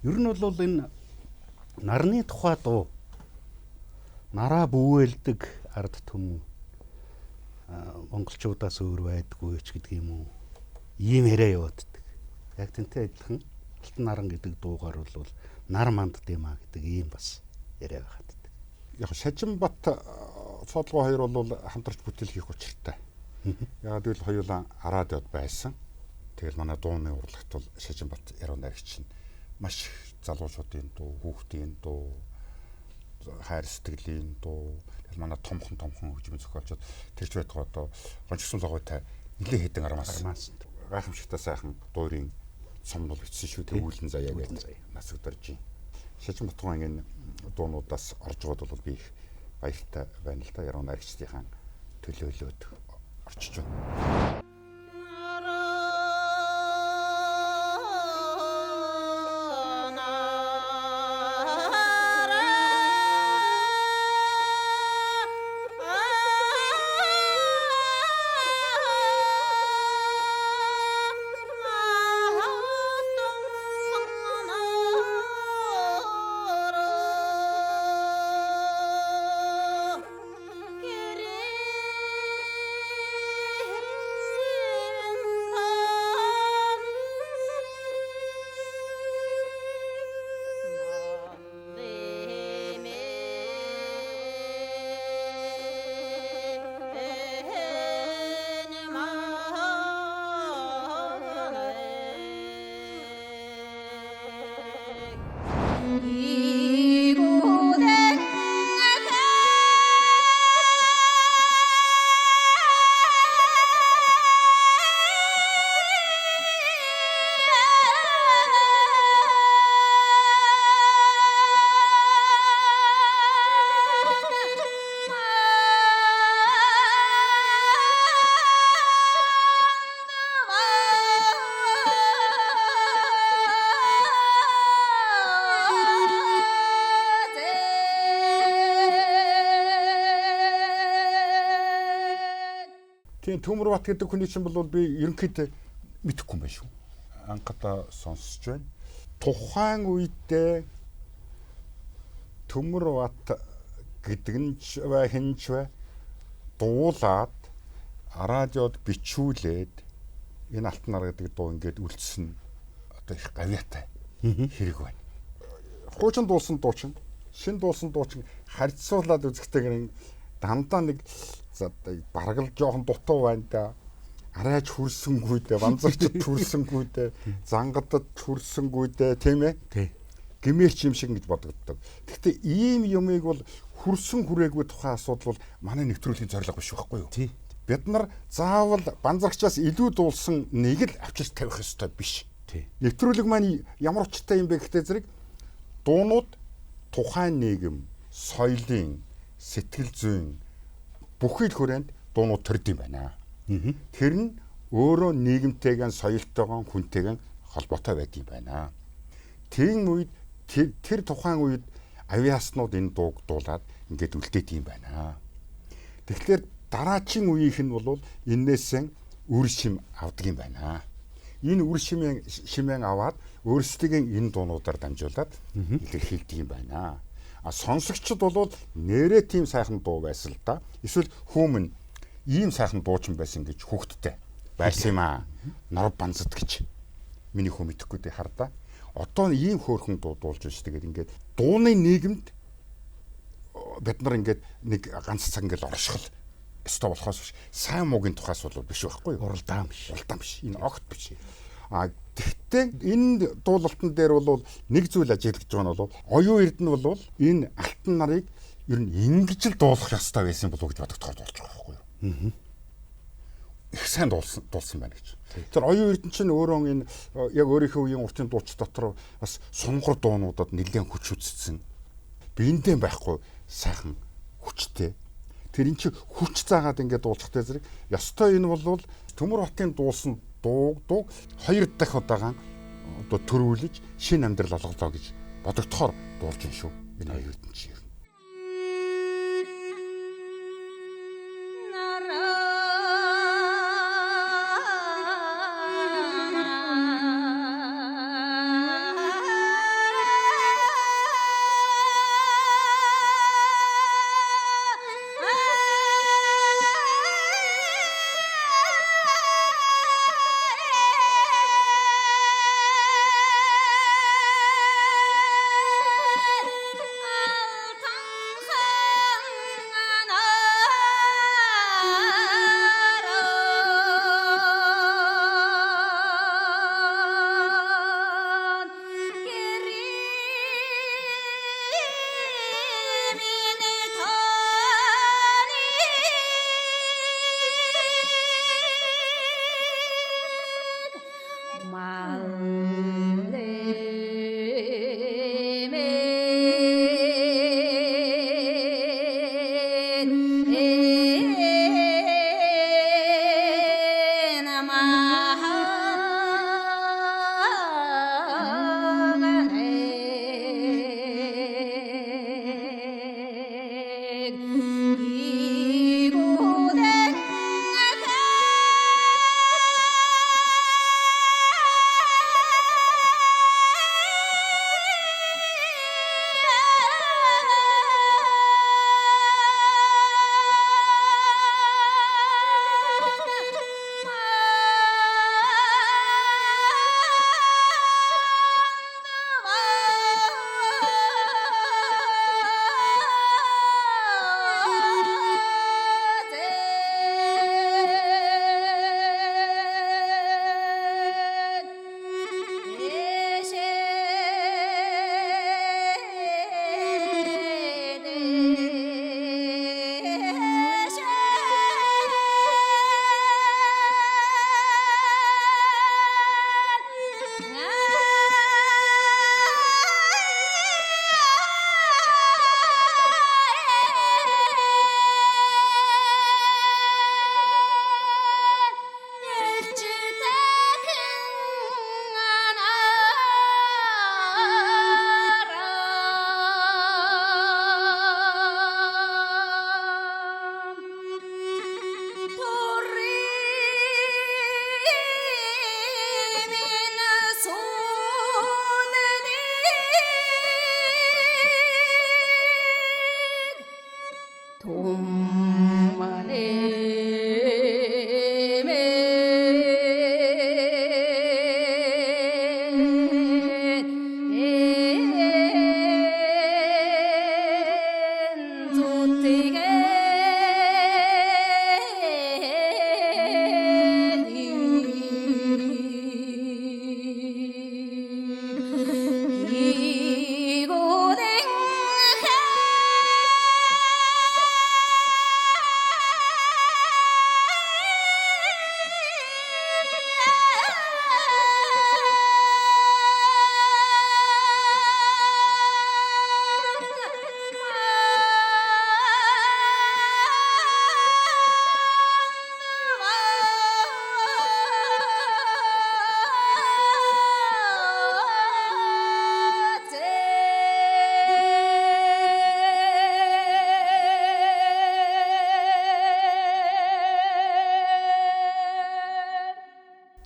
Ер нь бол энэ нарны тухай дуу нараа бүүэлдэг ард түмэн монголчуудаас өөр байдгүй ч гэдэг юм уу. Ийм яриа явааддаг. Яг тэнтэй адилхан Алтан наран гэдэг дуугаар бол нар мандд юм а гэдэг ийм бас яриа байгааддаг. Яг Шажин бат Цоодлого хоёр бол хамтарч бүтээл хийх учиртай. Яг л хоёулаа араад явд байсан. Тэгэл манай дууны урлагт бол Шажин бат яруу найрагч нь маш залуучуудын дуу, хүүхдийн дуу, хайр сэтгэлийн дуу, тэгэл манай томхон хөгжмийн зохиолчид тэрч байтугай одоо гончсон логотой нэлээд хэдэн армаас гайхамшигтай сайхан дуурийн сомнол бичсэн шүү. Төвүүлэн заяа гэдэг нас өдөрж. Шажин Батхуйн энэ дуунуудаас орж байгаад бол би их баяртай байна л та. Яруу найрагчдынхаа төлөөлөөд орчиж байна. энэ Төмөр Бат гэдэг хүний чинь бол би ерөнхийдөө мэдэхгүй юм байна шүү. Анхудаа сонсож байна. Тухайн үедээ Төмөр Бат гэдэг нь хинч бай дуулаад радиод бичүүлээд энэ Алтан нар гэдэг дуу ингээд үлдсэн одоо их гавьяатай хэрэг байна. Хуучин дуулсан дуучин, шин дуулсан дуучин харьцуулаад үзэхдээ дандаа нэг бараг л жоохон дутуу байна да. Арайч хүрсэнгүй дээ, банзарчд хүрсэнгүй дээ, зангадад хүрсэнгүй дээ, тийм ээ? Тий. Гэмээрч юм шиг гэж бодогддог. Гэхдээ ийм юмыг бол хүрсэн хүрээгүй тухайн асуудал бол манай нэвтрүүлгийн зорилго биш байхгүй юу? Тий. Бид нар заавал банзарчаас илүү дуулсан нэг л авчирч тавих ёстой биш. Тий. Нэвтрүүлэг маань ямар учиртай юм бэ гэхдээ зэрэг дуунууд тухайн нийгэм, соёлын, сэтгэл зүйн бүхий л хүрээнд дуунууд төрд юм байна. Тэр нь өөрөө нийгэмтэйгэн, соёлтойгоо, хүнтэйгэн холбоотой байдаг юм байна. Тийм үед тэр тухайн үед авиаснууд энэ дууг дуулаад ингээд үлдээд юм байна. Тэгэхээр дараачийн үеийнх нь бол энээсээ үр шим авдаг юм байна. Энэ үр шимэн аваад өөрсдийн энэ дуунуудаар дамжуулаад илэрхийлдэг юм байна. А сонсогчд бол нэрээ тийм сайхан дуу байсан л да. Эсвэл хүмүн ийм сайхан дуучин байсан гэж хүүхдтэй байсан юм аа. Нор банзад гэж. Миний хөө мэдэхгүй дээ хардаа. Одоо ийм хөөрхөн дуу дуулж байна шүү. Тэгээд ингээд дууны нийгэмд бид нар ингээд нэг ганц цаг ингээд оршихол өстой болохоос биш. Сайн муугийн тухайс бол биш байхгүй юу? Уралдаан биш. Уралдаан биш. Энэ огт биш. А тэгтээ энэ дуулалтан дээр бол нэг зүйл ажиглаж байгаа нь бол оюун эрдэнэ бол энэ алтан нарыг ер нь ингэж л дуулах ёстой байсан болов уу гэж бодогдоход болж байгаа байхгүй юу? Их сайн дуулсан байна гэж. Тэр оюун эрдэнэ чинь өөрөө энэ яг өөрийнхөө үеийн уртын дууч дотор бас сунгар дуунуудад нэлээд хүч үзсэн. Биендээ байхгүй сайхан хүчтэй. Тэр эн чинь хүч заагаад ингээд дуулахтай зэрэг ёстой энэ бол Төмөр Батын дуулсан дууг хоёр дахь удаага одоо төрүүлж шинэ амьдрал олголоо гэж бодогдохоор дуулж юм шүү. Энэ оюун эрдэнэ чинь. Alta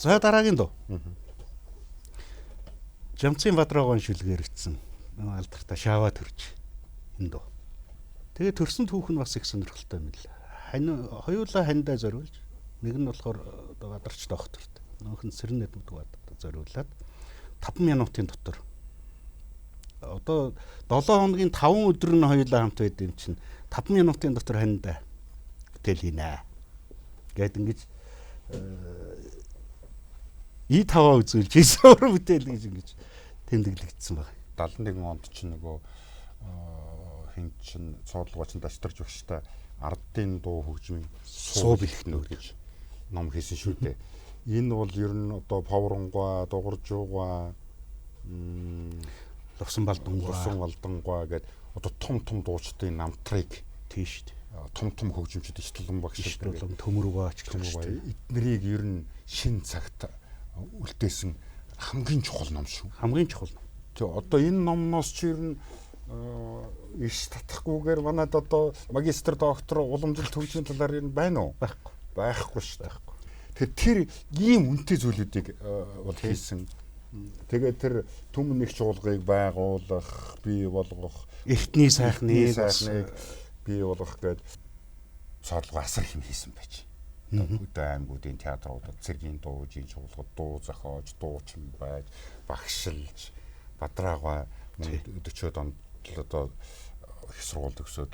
За дараагийн дуу. Жамцын Бадраагийн шүлгээр итсэн алдартай шаваа төрж энэ дуу. Тэгээ төрсөн түүх нь бас их сонирхолтой юм л. Хоёулаа хандаа зориулж нэг нь болохоор Бадарч докторт нөхөн Сэрнэт Мүдгад зориулаад 5 минутын дотор одоо 7 хоногийн 5 өдөр нь хоёулаа хамт байд юм чинь 5 минутын дотор хандаа бүтээл хийнэ гэд ингэж И5 үзүүлж ийсээр бүтээл гэж ингэж тэмдэглэгдсэн байна. 71 онд ч нөгөө хин чин цуудлууч дасторж багштай ардын дуу хөгжмийн суув ихнүүд гэж ном хийсэн шүү дээ. Энэ бол ер нь одоо Повронгоо, Дугаржуугаа, Лувсан Балдангоо гэдэг одоо том дуучдын намтрыг тийш том хөгжимчд Иштулан багш Иштулан Төмөргөөч эднэрийг ер нь шин цагт үлдээсэн хамгийн чухал ном шүү. Хамгийн чухал ном. Тэгээ одоо энэ номноос чи ер нь иш татахгүйгээр манад одоо магистр доктор уламжлалт хөгжмийн талаар ер нь байна уу? Байхгүй шүү дээ. Тэгэхээр тэр ийм үнэтэй зүйлүүдийг бол хийсэн. Тэгээд тэр түмэн нэг чуулгыг байгуулах, бий болгох, эртний сайхныг бий болгох гээд цаадлага асар их юм хийсэн байж. Хөдөө аймагуудын театруудад цэргийн дуужийн чуулгад дуу зохиож, дуучин байж, багшилж, Бадраагаа 40-од онд одоо их сургууль төгсөөд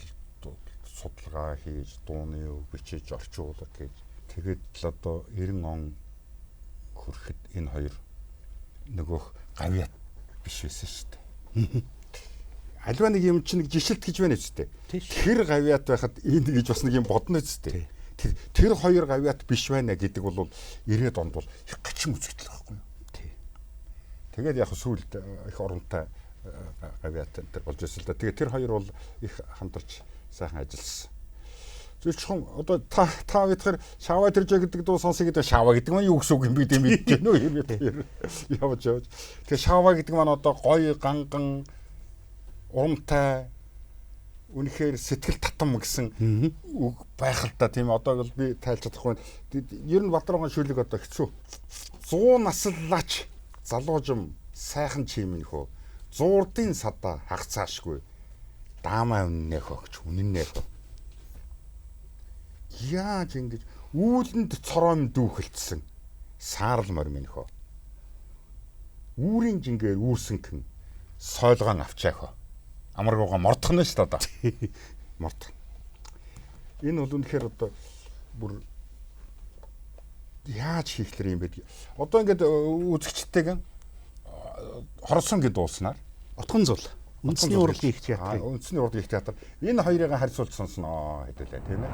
судалгаа хийж, дууны өв бичиж орчуулах гэж тэгээд л одоо 90 он хүрэхэд энэ хоёр нөгөөх гавьяат биш байсан шүү дээ. Альва нэг юм чинь нэг жишэлт гэж байна үстэй. Тэр гавьяат байхад энэ гэж бас нэг юм бодно үстэй. Тэр хоёр гавьяат биш байна гэдэг бол 90-ад онд бол их гачин үзэгдэл байхгүй юу? Тэгээд яг сүүлд их оронтой гавьяат энэ болж ирсэн л да. Тэгээд тэр хоёр бол их хамтарч сайхан ажилласан. Зөвхөн одоо та бидгээр шаваа тэрж гэдэг дуу сонсох гэдэг шаваа гэдэг маань юу гэсэн үг юм бэ гэдэг мэдэж байна уу? Явж. Тэгээ шаваа гэдэг маань одоо гоё ганган урамтай үнэхээр сэтгэл татам гэсэн үг байх л да тийм одоо бол би тайлж чадахгүй. Ер нь Бадраагийн шүлэг одоо хэцүү. 100 наслаач залуужим сайхан чимэнхөө зуурдын садаа хагцаашгүй даамаа үннээх өгч үнэннээх. Яаж ингэж үүлэнд цороом дүүхэлцсэн саарл морминхөө. Үүрийн жингээр үүсэнхэн сойлгоон авчаахоо. Амаргуугаа мордох нь шүү дээ. Мордох. Энэ бол үнэхээр одоо бүр яаж хийхлээр юм бэ? Одоо ингээд үзэгчтэйгэн хорсон гэд дууснаар Отгон зул. Үндэсний урлагийн их театр. Үндэсний урлагийн их театр. Энэ хоёрыг харьцуулж сонсноо хэдүүлээ тийм ээ.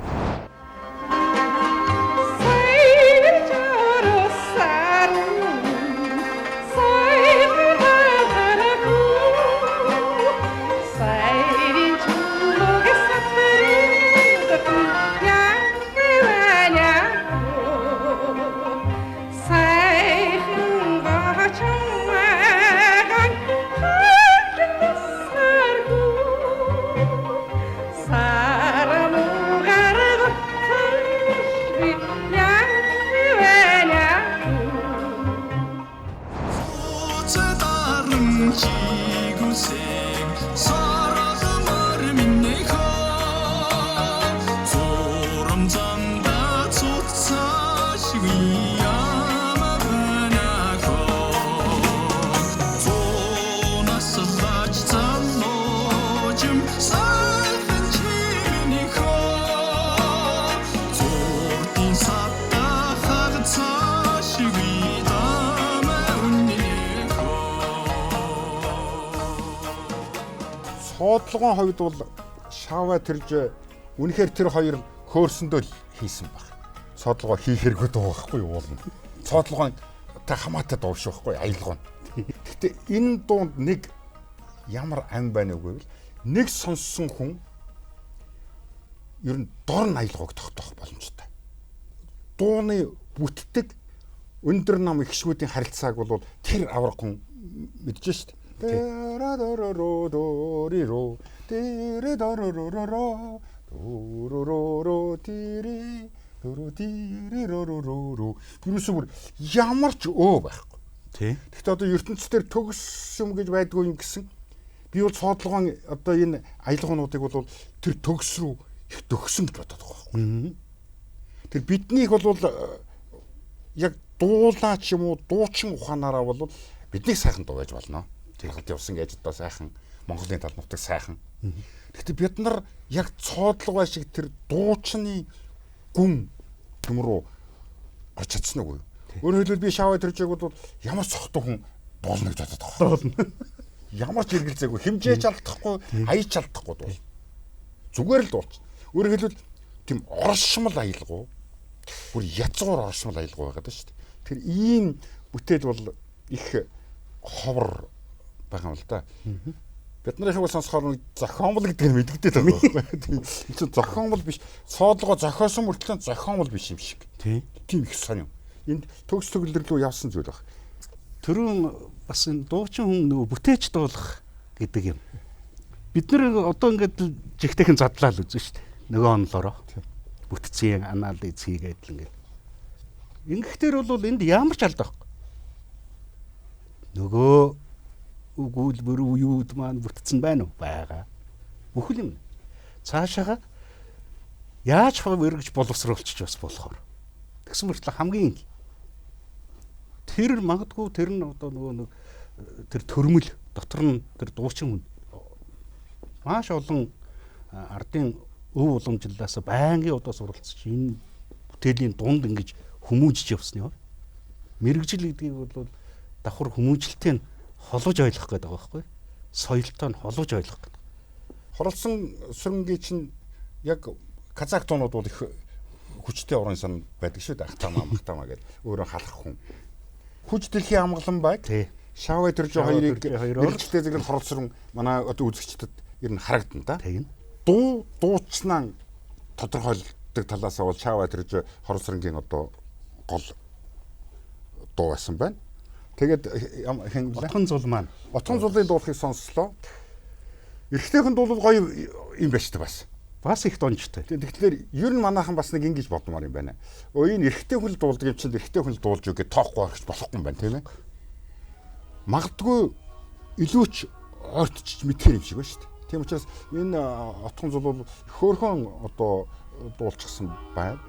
Соодлогын хувьд бол шаваа тэрж үнэхээр тэр хоёр хөөрсөндөө хийсэн баг. Соодлогоо хийх хэрэггүй дуу байхгүй юу уулна. Соодлогоо та хамаатай дуу шүү байхгүй аялгоо. Гэхдээ энэ дуунд нэг ямар ам байна үгүй бол нэг сонссон хүн ер нь дор нь аялгоог тогтоох боломжтой. Дууны бүтдэг өндөр нам ихшгүүдийн харилцааг бол тэр аврах хүн мэдж шít. Юусэн бүр ямар ч байхгүй. Тий. Гэхдээ одоо ертөнцийн төгс юм гэж байдгүй юм гэсэн. Би бол цоодлогоон одоо энэ аялгуунуудыг бол тэр төгс рүү их төгсөн гэж бодоод байгаа байхгүй. Тэр биднийг бол яг дуулаа ч юм уу дуучин ухаанаараа бол бидний сайхан дуу байж болно. Тэр хад явсан гэж одоо сайхан Монголын тал нутаг сайхан. Гэхдээ бид нар яг цоодлого шиг тэр дуучны гүн юм руу орч чадсан уу? Өөрөөр хэлбэл би шаваа төржээг бол ямар цохтой хүн дуулна гэж бодоод байгаа. Дуулна. Ямар ч эргэлзээгүй, хэмжээж алдахгүй, аяж алдахгүй дуул. Зүгээр л дуулч. Өөрөөр хэлбэл тийм оршмал аялгуу, бүр язгуур оршмал аялгуу байгаад шүү дээ. Тэр ийм бүтээл бол их ховор байгаа юм л да. Бид нарын хэл сонсохоор зохиомл гэдэг нь мэддэгдээд байгаа байхгүй. Энэ чинь зохиомл биш, цоодлогоо зохиосон мөртлөө зохиомл биш юм шиг. Тийм их сонь юм. Энд төгс төгөлдөр рүү явсан зүйл байна. Төрөн бас энэ дуучин хүн нөгөө бүтээж дуулах гэдэг юм. Бид нэр одоо ингээд л жигтэйхэн задлаа л үзэн шүү дээ. Нөгөө онлороо. Бүтцийн анализ хийгээд л ингээд. Ингэхтэр бол энд ямар ч алдаа байхгүй. Нөгөө өгүүлбэр үеуд маань бүтцэн байна уу? Байгаа. Бүхэл юм. Цаашаага яаж эргэж боловсруулчих бас болохоор. Тэгсэн мөртлөө хамгийн тэр магадгүй тэр нь одоо нөгөө нэг тэр төрмөл дотор нь тэр дуучин хүн маш олон ардын өв уламжлалаас байнгын удаа суралцж энэ бүтээлийн дунд ингэж хүмүүжиж явсны юу? Мэргэжил гэдгийг бол давхар хүмүүжлэлтэй нь холож ойлгох гэдэг байгаа байхгүй? Соёлтой нь холож ойлгох гэдэг. Хоролцсон сүрэнгийн чинь яг казак дуунууд бол их хүчтэй уран сан байдаг шүү дээ. Ахтамаа гэдэг өөрөө халах хүн. Хүч дэлхийн амгалан байг. Шаваа төрж хоёрыг мэрэгчлээ зэрэг хоролцсон манай одоо үзэгчдэд ер нь харагдана да. Тийм. Дуучнаа тодорхойлдог талаас бол шаваа төрж хоролцсонгийн одоо гол дуу байсан байна. Тэгээд Отгон зул маань. Отгон зулын дуулахыг сонслоо. Эрэгтэйхэн дуулал гоё юм байна шүү дээ бас. Бас их донжтой. Тэгэхээр ер нь манайхан бас нэг ингэж бодмоор юм байна. Энэ эрэгтэй хүн дуулдаг юм чинь эрэгтэй хүн дуулж өгөө тоохгүй орчих болохгүй юм байна тийм ээ. Магадгүй илүү ч ойртчих мэдхээр юм шиг байна шүү дээ. Тийм учраас энэ отгон зул бол хөөрхөн одоо дуулчихсан байна.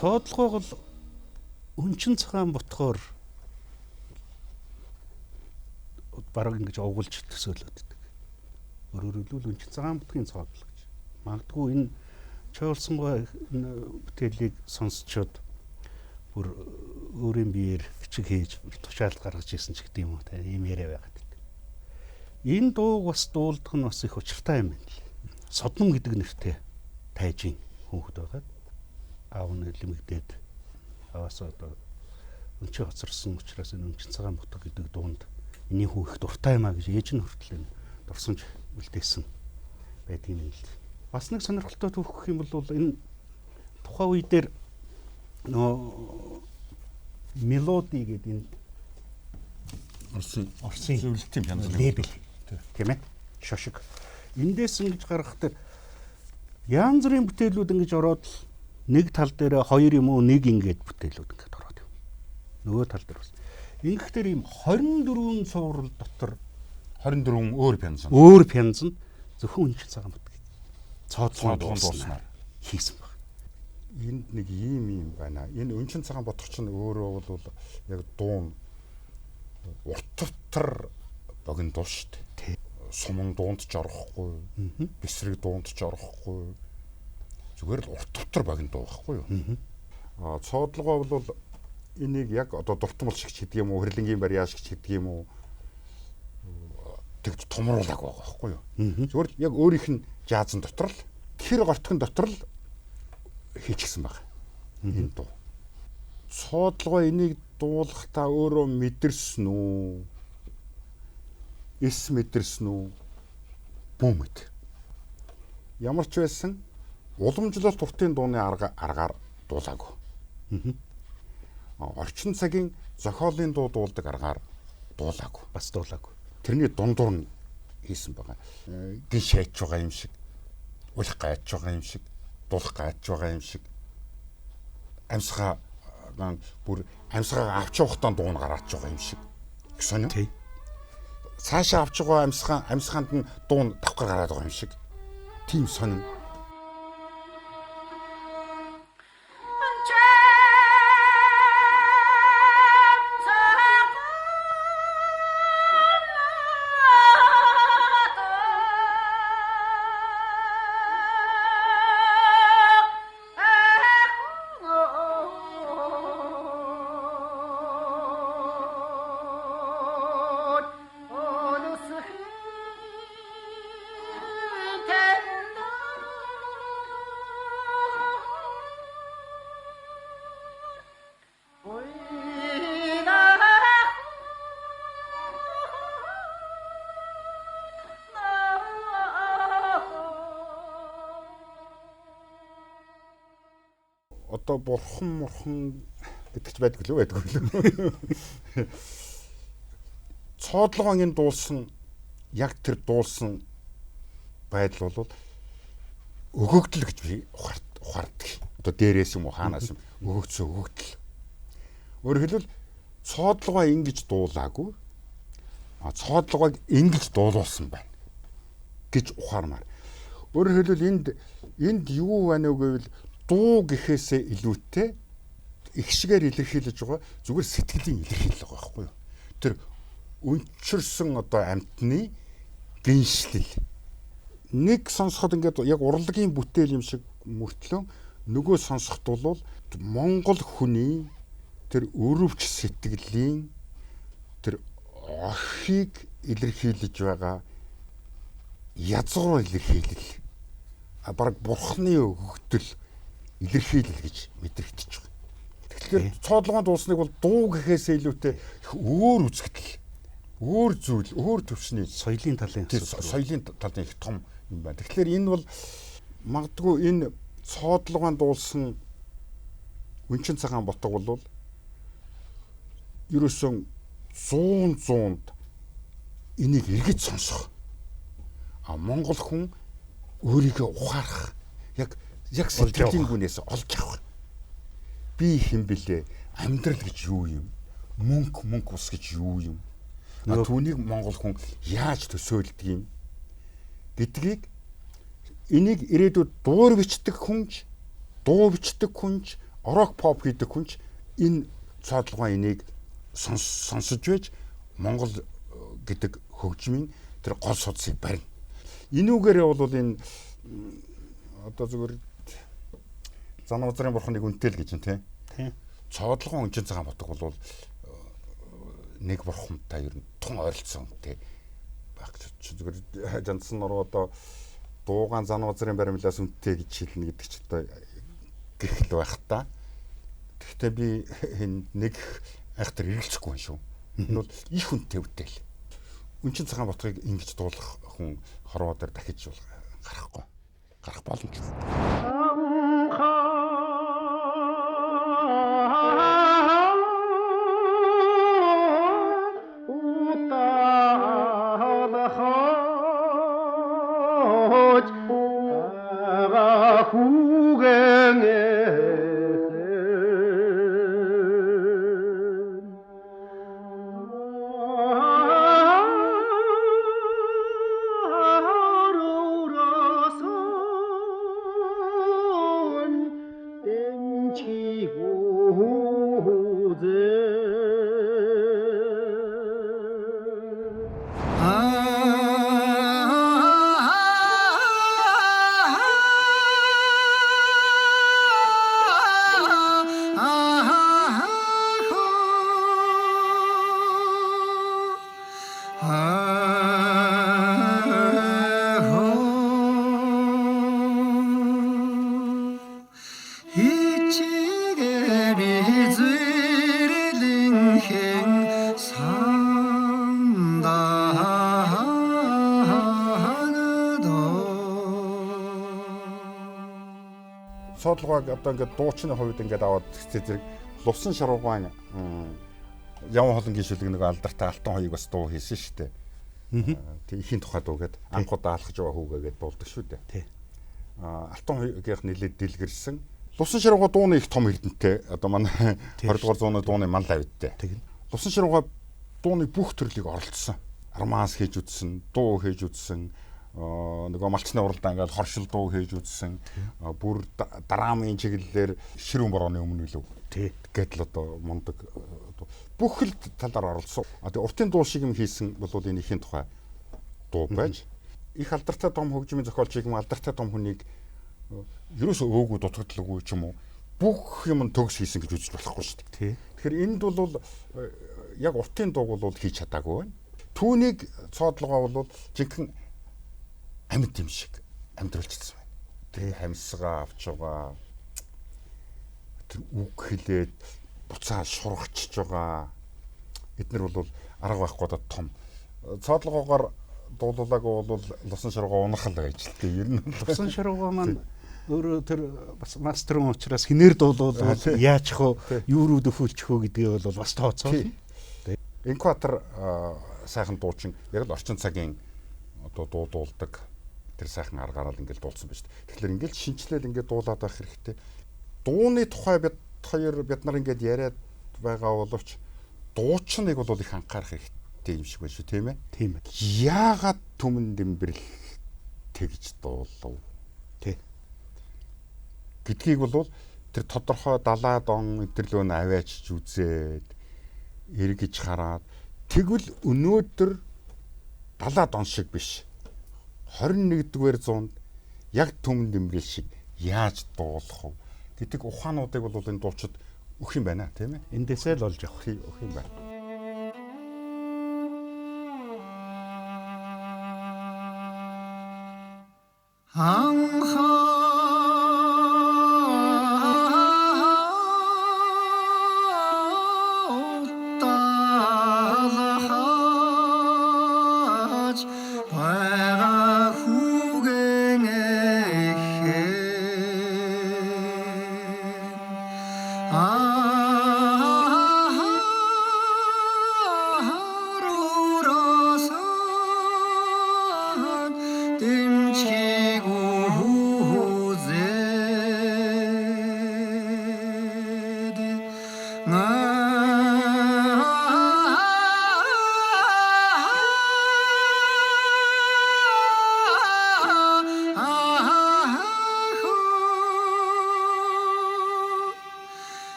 цоодлогоо бол өнчин цагаан ботхоор бараг ингэж овгуулж төсөөлөд байдаг. Өөрөөр хэлбэл өнчин цагаан ботхын цоодлого гэж. Магадгүй энэ Чоолсонгой бүтээлийг сонсчод бүр өөрийн биеэр бичиг хийж тушаалд гаргаж ирсэн ч гэдэг юм уу, ийм яриа байгаад байдаг. Энэ дууг бас дуулдах нь бас их учиртай юм байна л. Содном гэдэг нэртэй тайжийн хүүхэд байгаа. Аав нь лимэгдээд аваас одоо өнчөө хоцорсон учраас энэ өнчин цагаан ботх гэдэг дуунд энэний хүү их дуртай юм а гэж ээж нь хүртэл дурсамж үлдээсэн байдгийг юм л. Бас нэг сонирхолтой түүх гэх юм бол энэ тухайн үе дээр мелоди гэдэг энэ Орсын зөвлөлтийн пианоны лейбл тийм ээ шошиг эндээс ингэж гаргахад янз бүрийн бүтээлүүд ингэж ороод нэг тал дээр хоёр юм уу нэг ингэж бүтээлүүд ингэж ороод юм. Нөгөө тал дээр бас ингэхдээ ийм 24 цуврал дотор 24 өөр пянзанд зөвхөн өнчин цагаан ботх цоодлогоо дууснаар хийсэн баг. Энд нэг ийм байна. Энэ өнчин цагаан ботх чинь өөрөө бол яг дуун уртвтар богино дуу шүү дээ. Суман дуунд ч орохгүй, бэсрэг дуунд ч орохгүй. Зүгээр л уртвтар богино дуу байхгүй юу? Цоодлогоо бол энийг яг одоо дуртамл шиг ч гэдэг юм уу, хэрлэнгийн барьяа шиг ч гэдэг юм уу тэгж томруулаг байгаа байхгүй юу? Зүгээр яг өөрийнх нь жазан дотор л тэр гортхон дотор л хийчихсэн байна. Энэ дуу. Цоодлогоо энийг дуулахдаа өөрөө мэдэрсэн үү? Эс мэдэрсэн үү? Бүү мэд. Ямар ч байсан уламжлалт уртын дууны аргаар дуулаагүй. Орчин цагийн зохиолын дуу дуулдаг аргаар дуулаагүй. Бас дуулаагүй. Тэрний дундуур нь хийсэн байгаа. Гин шайж байгаа юм шиг, улах гайж байгаа юм шиг, дуулах гайж байгаа юм шиг. Амьсгаа бүр амьсгаа авч явахдаа дуун гараач байгаа юм шиг. Гэсэн юм. Цаашаа авч байгаа амьсгаанд нь дуун давхар гараад байгаа юм шиг. Тийм сонин. Одоо бурхан гэдэг ч байдаг лөө байдаг лөө. Цоодлогоо энэ дуулсан яг тэр дуулсан байдал бол өгөгдөл гэж би ухаардаг. Одоо дээрээс юм уу хаанаас юм өгөгдсөн өгөгдөл. Өөрөөр хэлбэл цоодлогоо ингэж дуулаагүй. Цоодлогоог ингэж дуулуулсан байна гэж ухаармаар. Өөрөөр хэлбэл энд юу байна вэ гэвэл дуу гэхээсээ илүүтэй их шигээр илэрхийлж байгаа зүгээр сэтгэлийн илэрхийлэл байгаа байхгүй юу? Тэр өнчирсэн одоо амьтны гиншлэл нэг сонсоход ингээд яг урлагийн бүтээл юм шиг мөртлөө нөгөө сонсоход бол Монгол хүний тэр өрөвч сэтгэлийн тэр охийг илэрхийлж байгаа язгуур илэрхийлэл бараг бурхны өгөгдөл илэрхийлэл гэж мэдрэгдэж байгаа. Тэгэхээр цоодлогоон дуусныг бол дуу гэхээсээ илүүтэй өөр үзэгдэл, өөр зүйл, өөр төвчний соёлын талын соёлын талын их том юм байна. Тэгэхээр энэ бол магадгүй энэ цоодлогоон дуулсан өнчин цагаан ботх бол ерөөсөн 100-д энийг эргэж сонсох. Монгол хүн өөрийгөө ухаарах яг сэтгэлийн гүнээс олж авах. Би хэн бэлээ? Амьдрал гэж юу юм? Мөнх ус гэж юу юм? Түүнийг монгол хүн яаж төсөөлдөг юм гэдгийг энийг ирээдүйд дуу бичдэг хүнж рок pop гэдэг хүн ч энэ цаадлогын энийг сонсож байж Монгол гэдэг хөгжмийн тэр гол судсыг барина. Энүүгээрээ бол энэ одоо зүгээр Занавазрын бурхныг үнэтэй л гэж юм тийм. Цаадлогын өнчин цагаан бодог бол нэг бурхамтай ер нь тун ойролцсон үнэтэй баг зүгээр Жанцсан нуруу одоо дуугаан Занавазрын баримлаас үнэтэй гэж хэлнэ гэдэг ч одоо гэрхэл байх та. Гэхдээ би нэг айхтар эргэлзэхгүй юм шүү. Энэ бол их үнэтэй үтэл. Үнчин цагаан ботхыг ингэж дуулах хүн хорвоо дээр дахиж гарахгүй. Гарах боломжтой. Цаадлогыг одоо ингээд дуучны хувьд ингээд аваад зэрэг лувсан шаруугаан яван холонгийн шүлэг нэг алдартай алтан хоёыг бас дуу хийсэн шүү дээ. Тэг ихийн тухай дуу гээд анхудаа алхаж байгаа хүүгээгээд дуулдаг шүү дээ. Алтан хоёгийнх нэлээд дэлгэрсэн. Лувсан шаруугаа дууны их том эрдэнэтэй. Одоо манай 20 дугаар зууны дууны мал авидтэй. Лувсан шаруугаа дууны бүх төрлийг оролцсон. Армаас хийж үзсэн, дуу хийж үзсэн. Нөгөө малчны уралдаан ингээд хоршил дуу хийж үзсэн. Бүр драмын чиглэлээр ширүүн борооны өмнө үлээ. Гэтэл одоо мундаг бүх л талаар оролцсон. Тэгээ уртын дуу шиг юм хийсэн бол энэ ихийн тухай дуу байж их алдартай том хөгжмийн зохиолчийг юм алдартай том хүнийг ерөөсөө өөгүй дутагдлаггүй ч юм уу бүх юм төгс хийсэн гэж үзэж болохгүй шүү дээ. Тэгэхээр энд бол яг уртын дуу бол хийж чадаагүй байна. Түүнийг цоодлогоо бол жинхэнэ амьд юм шиг амьдруулчихсан байна. Тэгээ хамсгаа авч байгаа тэр үг хэлээд буцаа шургачж байгаа эднэр бол арга байхгүй даа том цоодлогоогоор дуулуулаагүй бол лусан шаруугаа унахал байж л дээ. Ер нь лусан шаруугаа маань өөрөө тэр бас мастерын учраас хинээр дуулуул яачих вэ? Юу руу дөхүүлчих вэ гэдгээ бол бас тооцоо. Энкватер сайхан дуучин яг л орчин цагийн одоо дуулдаг тэр сайхан аргаараа л ингээл дуулсан байж. Тэгэхээр ингээл шинчлэл ингээд дуулаад байх хэрэгтэй. Дууны тухай бид нар ингээд яриад байгаа боловч дуучныг бол их анхаарах хэрэгтэй юм шиг байна шүү, тийм ээ? Тийм ээ. Яагаад түмэн дэмбэрэл тэгж дуулав? Тий. Гэдгийг бол тэр тодорхой 70 он өдөрлөө нь аваачж үзээд эргэж хараад тэгвэл өнөөдөр 70 он шиг биш 21-р зуунд яг түмэн дэмбэрэл шиг яаж дуулах вэ гэдэг ухаануудыг бол энэ дуучид өгөх юм байна, тийм ээ? Эндээсээ л олж явах өгөх юм байна.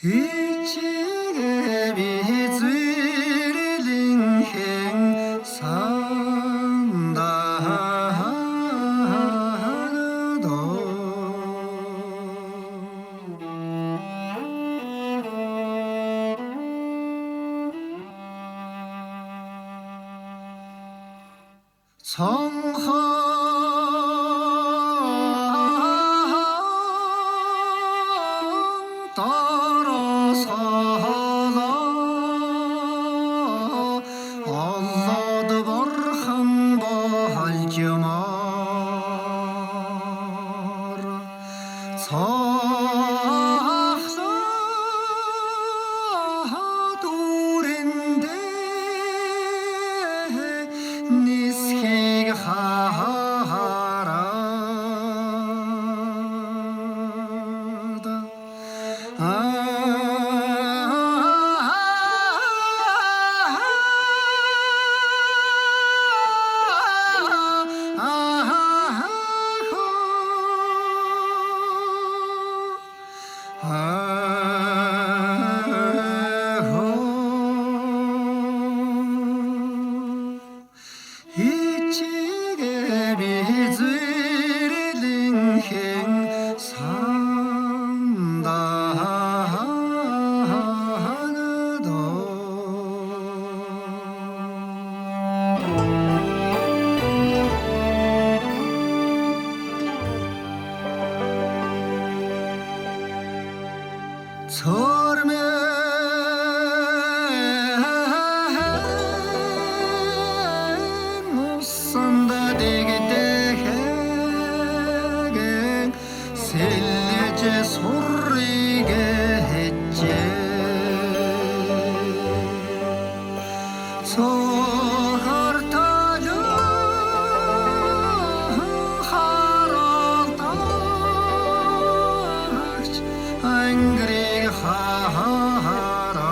이치게 비즈릴링 성황 따라서라 Allah'dı barhan balcımar Sahla durende Niskig harada 이치게 비즈릴링 설명 못산다 되게 셀레제 소리게 했지 소hartaja haraltaş angrig harada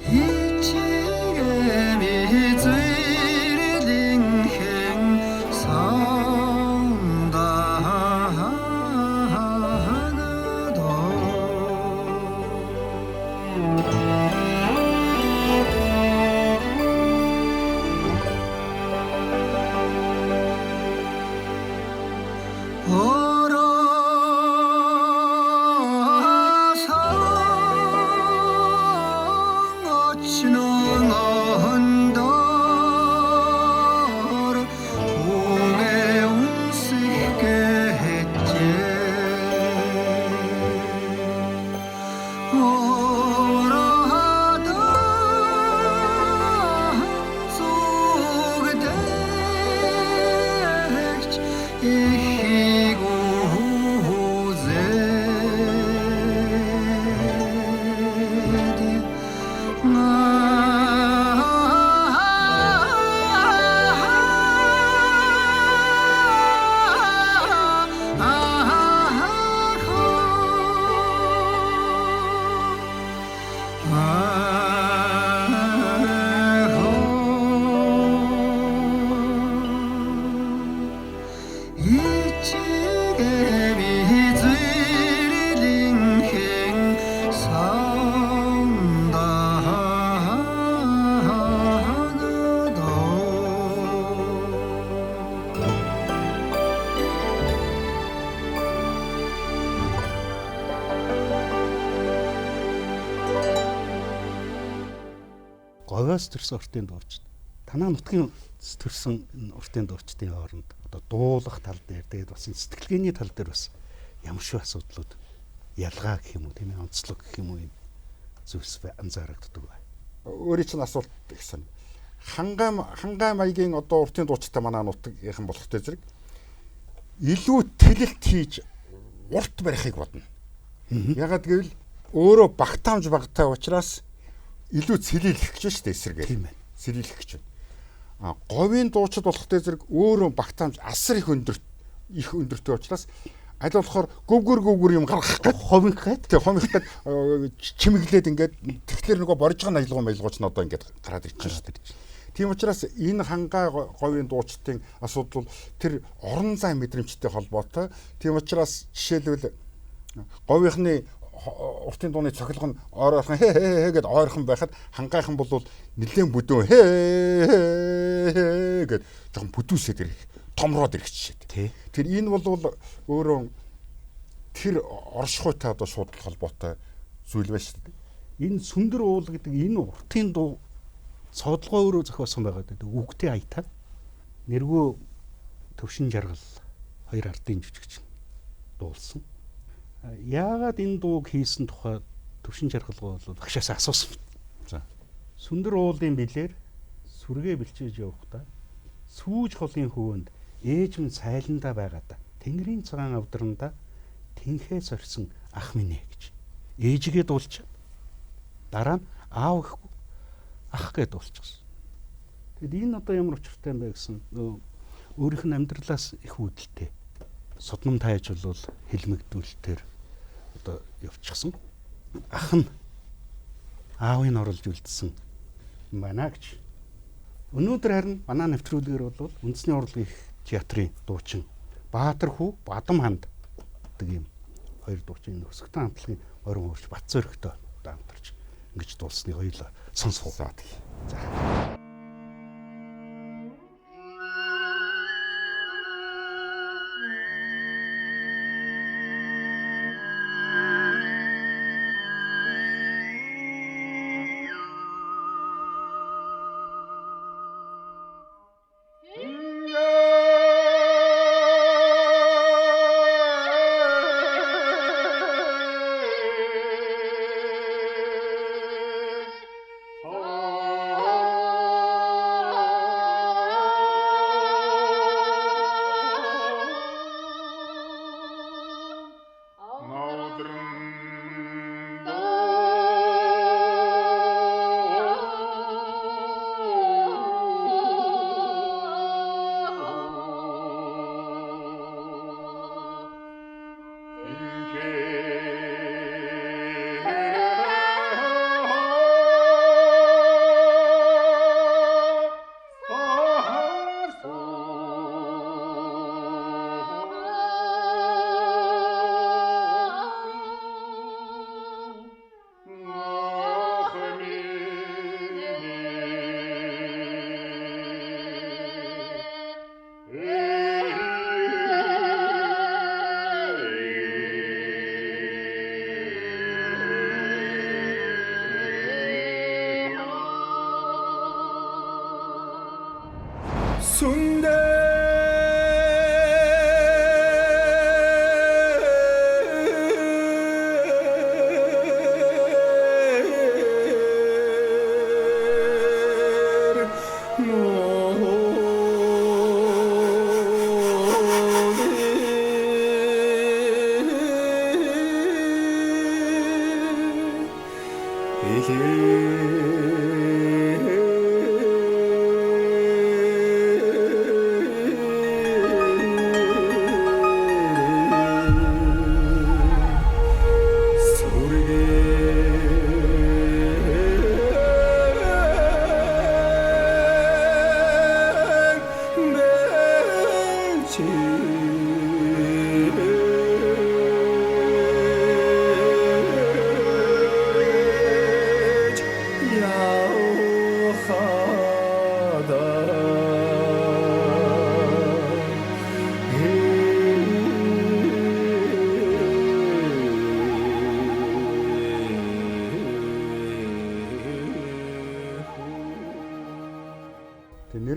이치게 비즈릴링 이치게 비즈릴링 говьоос төрсөн уртын дуурч танаа нутгийн төрсөн энэ уртын дуурчдын хооронд одоо дуулах тал дээр тэгээд бас сэтгэлгээний тал дээр бас ямар шиг асуудлууд ялгаа гэх юм уу тийм ээ онцлог гэх юм уу юм зүйлс анзаарагддаг бай. Өөрийн чинь асуулт гэсэн. Хангай маягийн одоо уртын дуучтай манай нутгийнхан болохтой зэрэг илүү тэлэлт хийж урт барихыг бодно. Ягаад гэвэл өөрөө багтаамж багтай учраас илүү цэлийлэх гэж шүү дээ эсрэгээр. Тийм ээ. Цэлийлэх гэж байна. Говийн дуучид болохтой зэрэг өөрөө багтаамж асар их өндөртэй учраас аль болохоор гөвгөр юм гаргах гэж ховинхээд тэг хомихтад чимэглээд ингээд тэгэхээр нөгөө боржгон аялгууч нь одоо ингээд гараад ирж байгаа шүү дээ. Тийм учраас энэ хангаа говийн дуучдын асуудал бол тэр орон зай мэдрэмжтэй холбоотой. Тийм учраас жишээлбэл говийнхны уртын дууны цохилго нь ойрхон хээ гэд ойрхон байхад хангайхан бол нэлээд бүдүүн хээ гэд жоохон бүдүүсээд ирэх томроод ирэх жишээ. Тэр энэ бол өөрөө тэр оршихуйтай одоо шууд холбоотой зүйл байна шүү дээ. Энэ сүндэр уул гэдэг энэ уртын дуу цодлогоо өөрөө зохиосон байгаа гэдэг үгтэй аятаад нэргөө төвшин жаргал хоёр ардын жүжигч дуулсан. Яагаад энэ дууг хийсэн тухай төвшин жаргалгаа бол багшаас асуусан. За. Сүндэр уулын билээр сүргээ бэлчээж явахдаа сүүж холын хөвөнд ээж минь сайландаа байгаадаа тэнгэрийн цагаан авдранда тэнхээ сорьсон ах минь гэж ээжигээ дуулчих. Дараа нь аав гэхгүй ах гэж дуулчихсан. Тэгэд энэ одоо ямар учиртай юм бэ гэсэн өөрийнх нь амьдралаас их үүдэлтэй содном тайж бол хэлмэгдүүлэлтээр одоо явчихсан. Ах нь аавыг оруулж үлдсэн байна гэж. Өнөөдөр харин манай нэвтрүүлгээр бол үндэсний урлагийн театрын дуучин Баатар хүү Бадам ханд гэдэг юм хоёр дуучин өсгтэн хамтлагийн орон уурч Батцөөрхтөө хамтарч ингэж дуулсныг хоёулаа сонсгоо. За.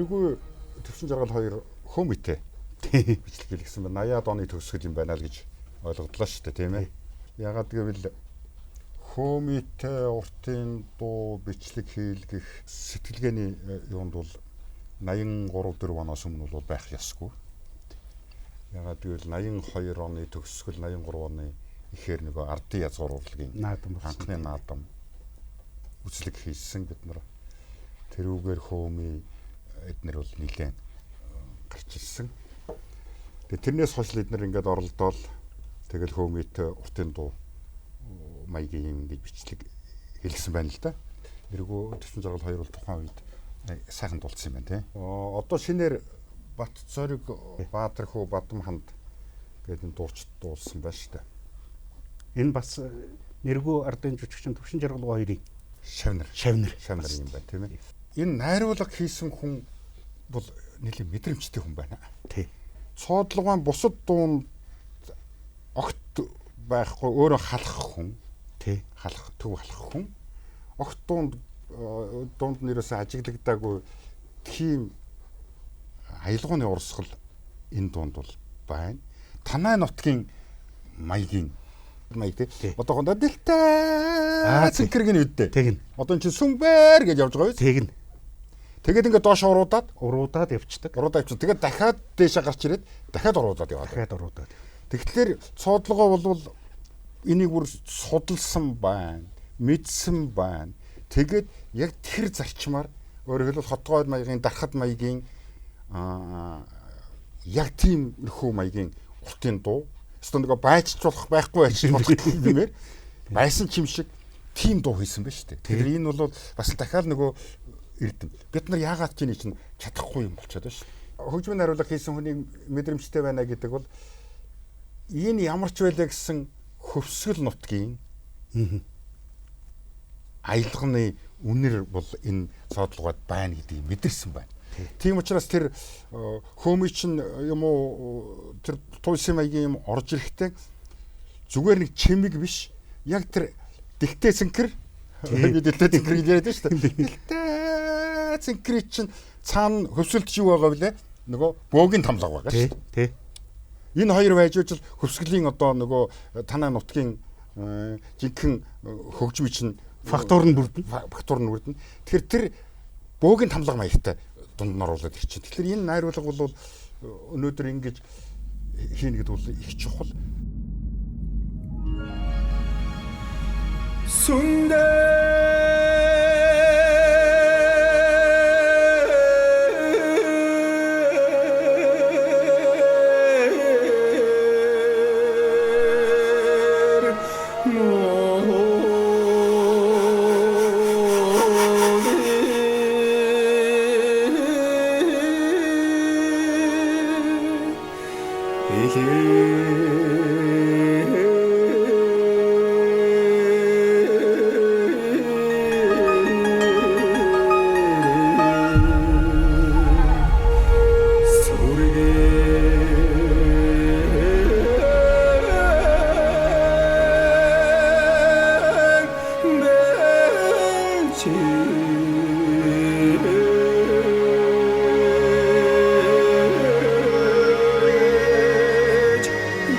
Нэргүй төвшин жаргал хоёр хөөмөйтэй бичлэг хэлсэн байна. 80-аад оны төгсгөл юм байна л гэж ойлгогдлоо шүү дээ, тийм ээ. Ягаад гэвэл хөөмөйтэй уртын дуу бичлэг хийлгэх сэтгэлгээний юунд бол 83-4 оноос өмнө бол байх ёсгүй. Ягаад гэвэл 82 оны төгсгөл 83 оны ихээр нөгөө ардын язгуур урлагийн анхны наадам үзлэг хийсэн бид нар тэрүүгээр хөөми эднэр бол нэлээд гарч ирсэн. Тэгээ тэрнээс хойш эднэр ингээд оролдоол тэгэл хөөмит уртын дуу маягийн ингэж бичлэг хэлсэн байна л да. Тэргүү төсөн жаргал 2 бол тухайн үед сайхан дуулсан юм байна тий. Одоо шинээр Бат Зориг Баатар хөө Бадам ханд гэдэг нь дууч дуулсан байна шүү дээ. Энэ бас нэргүү ардын жүжигчин Төвшин Жаргал 2-ын Шавнар юм байна тийм ээ. Энэ найруулга хийсэн хүн бол нэлээд мэдрэмжтэй хүн байна. Тий. Цоодлогоон бусад дуунд огт байхгүй өөрөө халах хүн. Тий. Төв халах хүн. Огт дунд нэрээс ажиглагдаагүй тийм аялгауны урсгал энэ дунд бол байна. Танай нутгийн маяг тий. Одоохондоо дэлтэй цэнхэргийн үдтэй. Тэгнь. Одоо энэ чинь сүмбэр гэж явж байгаа биз? Тэгнь. Тэгээд ингээд доош уруудаад явцдаг. Тэгээд дахиад дээшээ гарч ирээд дахиад уруудаад яваад. Тэгэхээр цоодлогоо бол энийг бүр судалсан байна, мэдсэн байна. Тэгээд яг тэр зарчмаар өөрөөр хэлбэл хотгойд маягийн дархад маягийн яг тийм нөхөө маягийн уртын дуу. Эсвэл нэг байцлуулах байхгүй гэмээр байсан ч юм шиг тийм дуу хийсэн байна шүү дээ. Тэгэхээр энэ бол бас дахиад нөгөө эрдэм. Бид нар яагаад ч энэ чинь чадахгүй юм болчиход байна шүү. Хөгжмийн хариулга хийсэн хүний мэдрэмжтэй байна гэдэг бол энэ ямар ч байлаа гэсэн хөвсгөл нутгийн аялганы үнэр бол энэ цоодлогод байна гэдгийг мэдэрсэн байна. Тийм учраас тэр хөөми чинь юм уу тэр туйсын маягийн юм орж ирэхдээ зүгээр нэг чимэг биш яг тэр дэлтэй цэнхэр дэлтэй цэнхэр гэж яриад шүү дээ. Дэлтэй цэнхэр чинь цаана хөвсөлт юу байгаа вүлээ? Нөгөө бөөгийн тамлага байгаа шүү дээ. Энэ хоёр байж ижил хөвсгөлийн одоо нөгөө танай нутгийн жинхэнэ хөгжмийн чинь фактор нь бүрдэн. Тэгэхээр тэр бөөгийн тамлага маягтай дунд нь оруулаад ирчих. Тэгэхээр энэ найруулга бол өнөөдөр ингэж хийнэ гэдэг бол их чухал.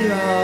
야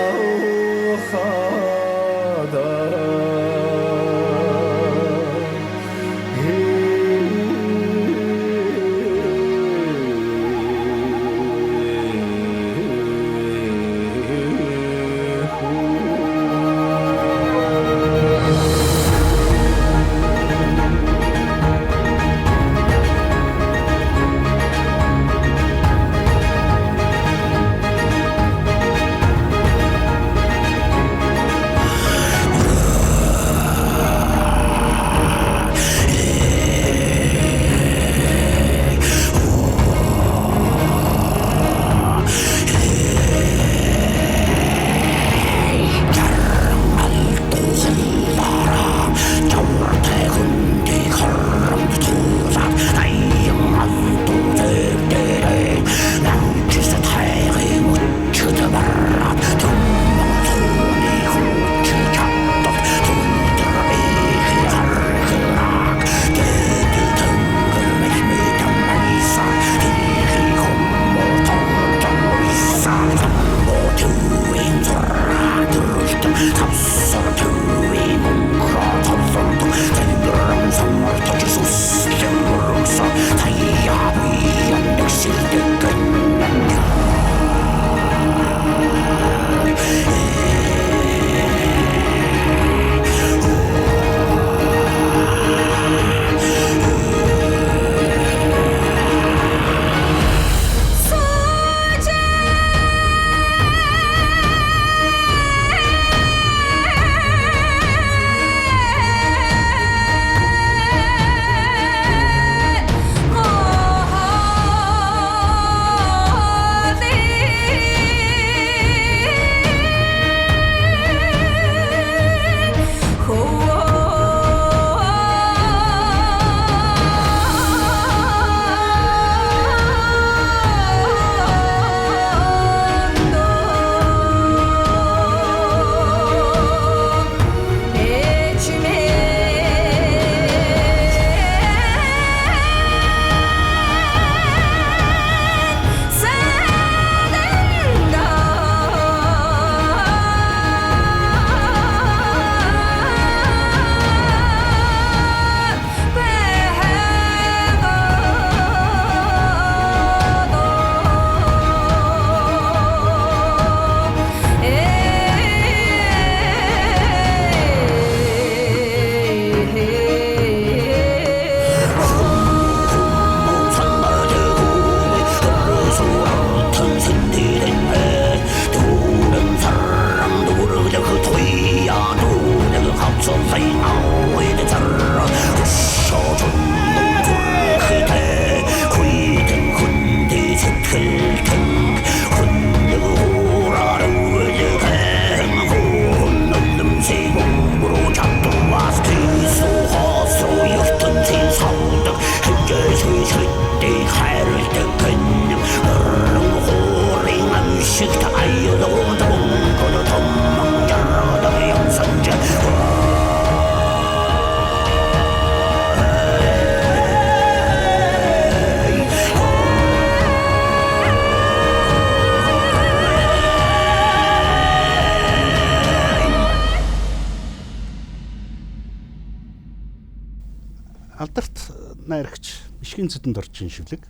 найрагч Бишгийн цэдэнд орчин шүлэг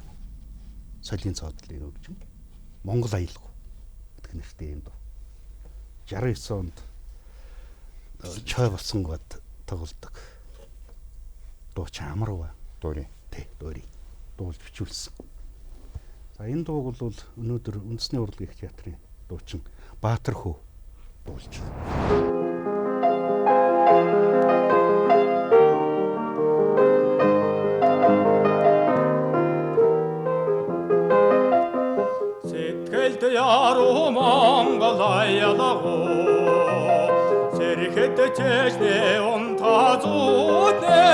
соёлын цаадлын хөгжим Монгол аялагүй гэдэг нэртэй юм дуу. 69 онд чой болсон гот тоглодог. Дууч Амарва дуурийн. Тэ дуурийг дуулж бичүүлсэн. За энэ дууг бол өнөөдөр үндэсний урлагийн их театрын дуучин Баатар хөө дуулж байна. Сэтгэлд яруу Монгол аялагуу сэрэхэд чэжнэ унтазууднэ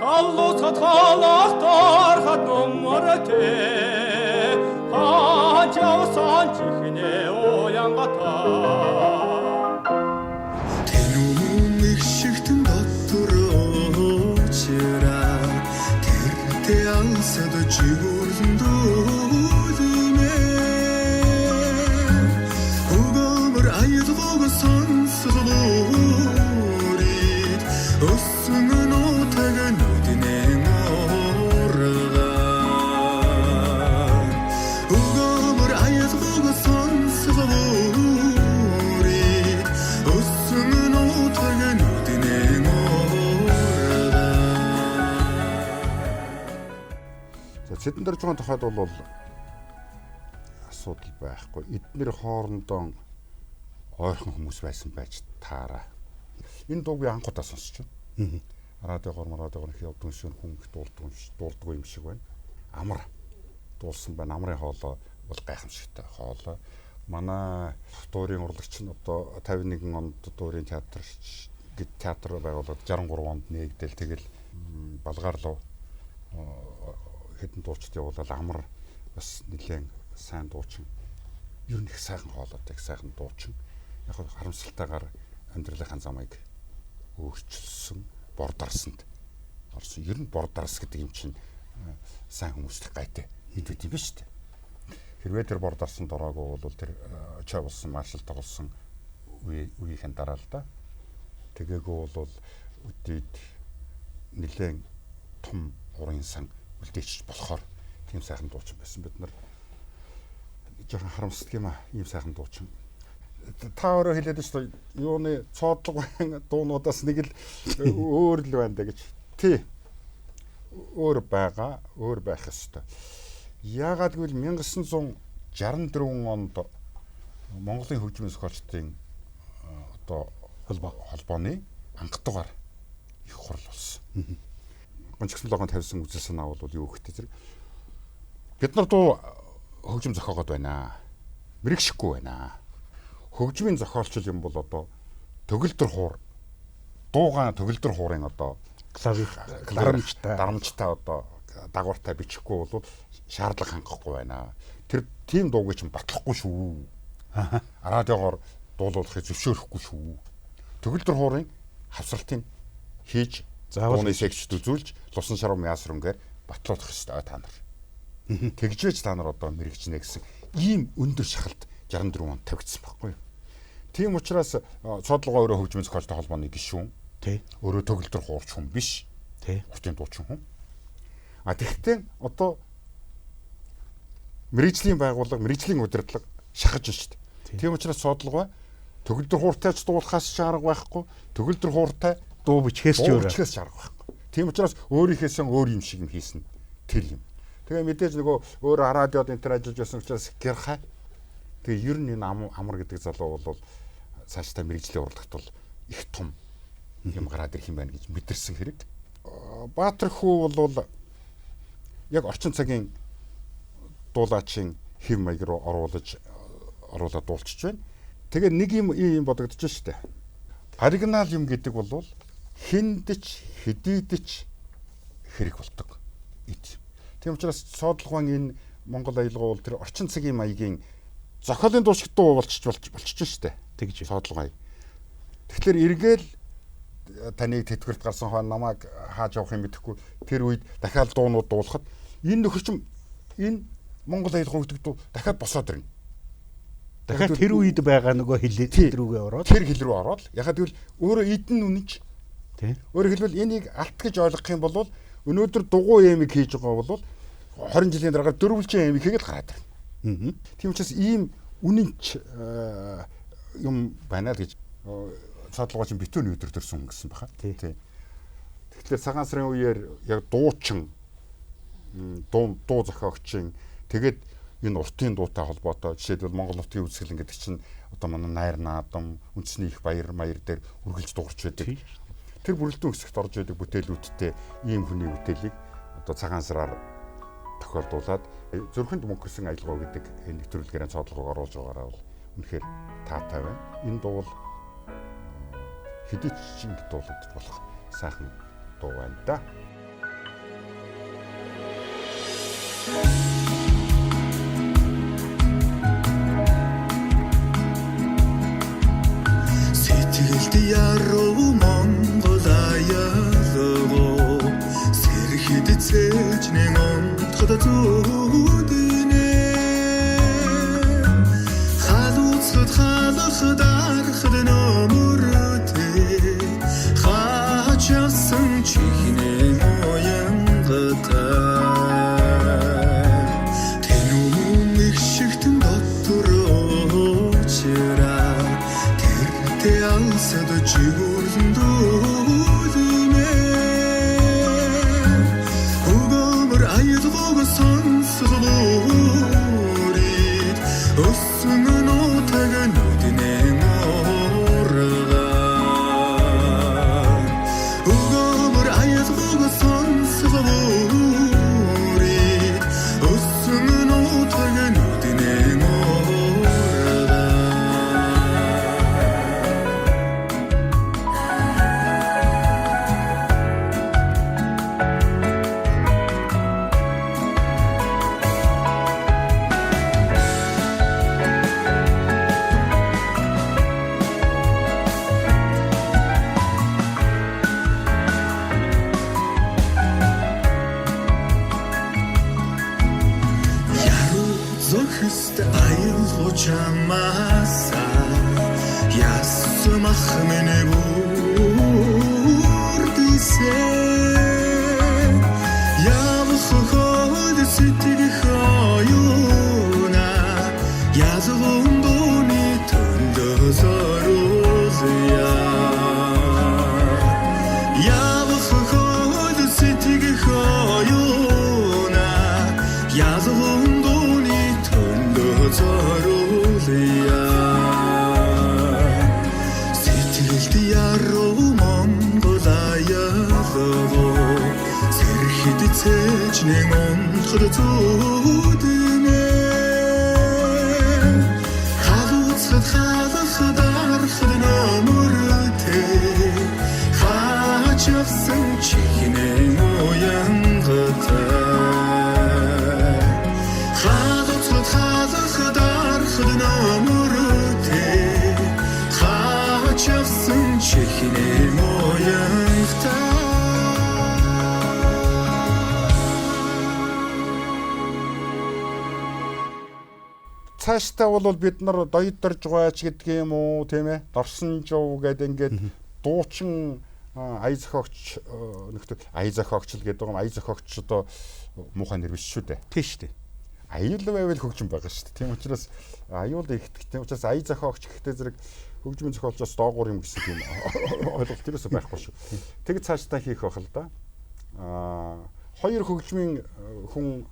халлуцад халахтар хат номортэй хачаусан чихнэ уянгата Тэнүүн их шигтэн дотроочра тэртээ ансад жигүүрэн дүүлмэ Угамар аялагуг сонсголуурид өсөн нутаг нүднэн орган Угамар аялагуг сонсголуурид өсөн нутаг нүднэн орган Цэдэн дэрж байгаа тухайд бол асуудал байхгүй. Эднэр хоорондоо ойрхон хүмүүс байсан байж таараа. Энэ дууг би анх удаа сонсч байна. Радиогоор их явдаг шин хүн их дуулдаг юм шиг байна. Амар дуулсан байна. Амрын хоолой бол гайхамшигтай хоолой. Манай дуурийн урлагч нь одоо 51 онд дуурийн театр байгуулад 63 онд нээгдэл тэгэл Балгаар руу хэдэн дуучид явуулаад амар бас нэлээд сайн дуучин. Ер нь их сайхан хоолойтой, их сайхан дуучин. Яг харамсалтайгаар амьдралынхаа замыг өөрчилсөн, бордарсанд орсон. Ер нь бордарс гэдэг юм чинь сайн хүмүүстэх гайтай хэд үт юм ба шүү дээ. Хэрвээ тэр бордарсанд ороогүй бол тэр чой болсон, маршал тоглосон үеийнхэн дараа л да. Тэгээгүй бол үдээд нэлээд том урын сан үлдээч болохоор тийм сайхан дуучин байсан. Бид нар жоохон харамсдаг юм аа. Ийм сайхан дуучин. Та өөрөө хэлээд шүү дээ. Юуны цоодлого дуунуудаас нэг л өөр л байна да гэж. Тий. Өөр байгаа, өөр байх ёстой. Яагаад гэвэл 1964 онд Монголын хөгжмийн зохиолчдын одоо холбооны анхдугаар их хурал болсон. Гончгсон логонд тавьсан үзэл санаа бол юу гэхтэй зэрэг бид нар дуу хөгжим зохиогоод байна. Мэрэгшихгүй байна. Хөгжмийн зохиолчл юм бол одоо төгөлдөр хуур дуугаан төгөлдөр хуурын одоо дарамжтай одоо дагвартай бичихгүй бол шаардлага хангахгүй байна. Тэр тийм дууг чинь батлахгүй шүү. Радиогоор дуулуулахыг зөвшөөрөхгүй шүү. Төгөлдөр хуурын хавсралтын хийж дууны секцэд үзүүлж лусан шарав мясрынгээр батлуулах ёстой та нар. Тэгжвэж та нар одоо мэрэгчнэ гэсэн ийм өндөр шахалт 64 онд тавигдсан байхгүй юу. Тийм учраас цоодлогоо өөрөө хөгжмийн зохиолчтой холбооны гишүүн. Тий. Өөрөө төгөлдөр хуурч хүн биш. Тий. Уртын дуучин хүн. Тэгэхдээ одоо мэрэгжлийн байгууллага, мэрэгжлийн удирдлага шахаж шүү дээ. Тийм учраас цоодлогоо төгөлдөр хууртайч дуулахаас шаарга байхгүй. Төгөлдөр хууртай дуу бичгээс ч өөр шаарга байхгүй. Тийм учраас өөрийнхөөс өөр юм шиг юм хийсэн тэр юм. Тэгээ мэдээж нөгөө өөр радиод энэ төр ажиллаж байсан учраас гэрхай. Тэгээ ер нь энэ амар гэдэг залуу бол цаашдаа мэрэгжлийн урлагт бол их том юм гараад ирэх юм байна гэж мэдэрсэн хэрэг. Баатар хүү бол яг орчин цагийн дуулаачийн хэв маяг руу оруулаад дуулчих байна. Тэгээ нэг юм бодогдож штэ. Оригинал юм гэдэг бол хиндэж хэдийдэж хэрэг болдог. Тийм учраас цоодлогын энэ Монгол аялагуу бол тэр орчин цагийн маягийн зохиолын дуушигт дуу болчихж штэ. Тэгж цоодлогоо. Тэгэхээр эргээл таныг тэтгэврт гарсан хойно намайг хааж явах юм мэдэхгүй тэр үед дахиад дуунууд дуулахад энэ нөхөрчм энэ Монгол аялагуу гэдэг дуу дахиад босоод ирнэ. дахиад тэр үед байгаа нөгөө хил рүүгээ ороод тэр хил рүү ороод яхад гэвэл өөрөө эдэн үнэж Тий. Өөрөөр хэлбэл энийг алт гэж ойлгох юм бол өнөөдөр дугуй эмиг хийж байгаа бол 20 жилийн дараа дөрвөлжин эмиг хийгээд гараад ирнэ. Тийм учраас ийм үнэнч юм байна л гэж цаадлууч битүүний өдөр төрсөн гэсэн баха. Тий. Тэгэхээр цагаан сарын үеэр яг дуучин дуу зохиогчийн тэгээд энэ уртын дуутай холбоотой жишээлбэл Монгол нутгийн үзэсгэлэн гэдэг чинь одоо манай найр наадам үндэсний их баяр маяр дээр үргэлж дуурч байдаг. Тэр бүрэлдэхүүн хэсэгт орж байдаг бүтээлүүдтэй ийм хүний бүтээлийг одоо цагаан сараар тохиолдуулаад зүрхэнд мөнгөрсөн аялгаа гэдэг энэ нэвтрүүлгээрээ цоодлогоо оруулж байгаараа бол үнэхээр таатай байна. Энэ дуу бол хэдий ч ингэ дуулагдаж болох сайхан дуу байна да. Сэтгэлд яруу Монгол аяалгаа сэрхэд цэжнэн онтход зүудинэ халууцхад халахад архад нөмөртэй хачасан чихнэн оянгата тэнүүн их шигтэн дотторочра тэртэ ансад чигүрэн дүүлнэ өгөөмөр аялгыг сонсголуурид өссөн нутаг нүднэн оргаа өгөөмөр аялгыг сонсголуурид өссөн нутаг нүднэн оргаа Зохист аялгуу чамааса ясмах менэ бүрдисэ явах хоод сэтгэх аюуна язгуун дууны төндөө зоруулъя явах хоод сэтгэх аюуна язгуун зоруулъя сэтгэлд яруу Монгол аяалгаа сэрхэд цэжнэн онтход зүудинэ халууцхад халахад архад нөмөртэй хачсан чихнэн оянгата хачсан чихнэн оянгата Цаашдаа бол бид нар доёдорж гойч гэдэг юм уу тийм ээ дорсон жов гэдэг ингээд дуучин ая зохиогч нэгт ая зохиогч л гэдэг юм ая зохиогч одоо муухай нэр биш шүү дээ. Тийм шүү дээ. Аюул байвал хөгжим байгаа шүү дээ. Тийм учраас аюул ихтэй. Тийм учраас ая зохиогч гэхдээ зэрэг хөгжмийн зохиолчоос доогуур юм гэсэн тийм ойлголт тэрээс байхгүй шүү. Тэг цаашдаа хийх байх л да. Хоёр хөгжмийн хүн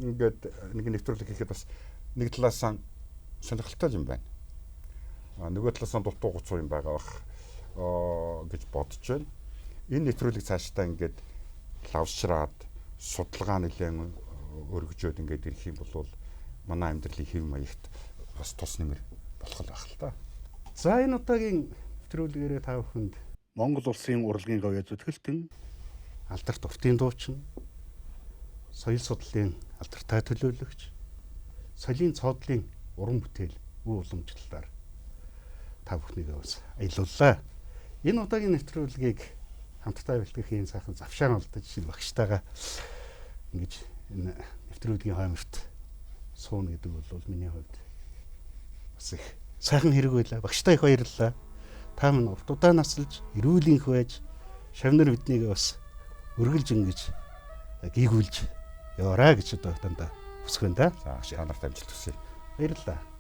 ингээд нэг нэвтрүүлэг хийхэд бас нэг талаасаа сонирхолтой юм байна. Нөгөө талаасаа дутуу гоцоо юм байгаа бах гэж бодож байна. Энэ нэвтрүүлэг цаашдаа ингээд лавшраад судалгаа нэлээд өргөжөөд ингээд ирэх юм бол манай амьдралын хэв маягт бас тус нэмэр болох л байх л та. За энэ удаагийн нэвтрүүлгээрээ та бүхэнд Монгол улсын урлагийн говья зүтгэлтэн алдарт уртын дуучин соёл судлалын алдартай төлөөлөгч соёлын цоодлын уран бүтээл үе уламжлалаар та бүхнийг бас аялууллаа. Энэ удаагийн нэвтрүүлгийг хамтдаа бэлтгэхийн сайхан завшаан олдож шинэ багштайгаа ингэж энэ нэвтрүүлгийн хойморт сууна гэдэг бол миний хувьд бас их сайхан хэрэг байлаа. Багштай их баярлалаа. Та минь урт удаа насалж, эрүүл энх байж шавнар биднийг бас өргөлж ингэж гийгүүлж яваарай гэж одоо дандаа хүсэх байна да. За та нарт амжилт хүсье. Баярлалаа.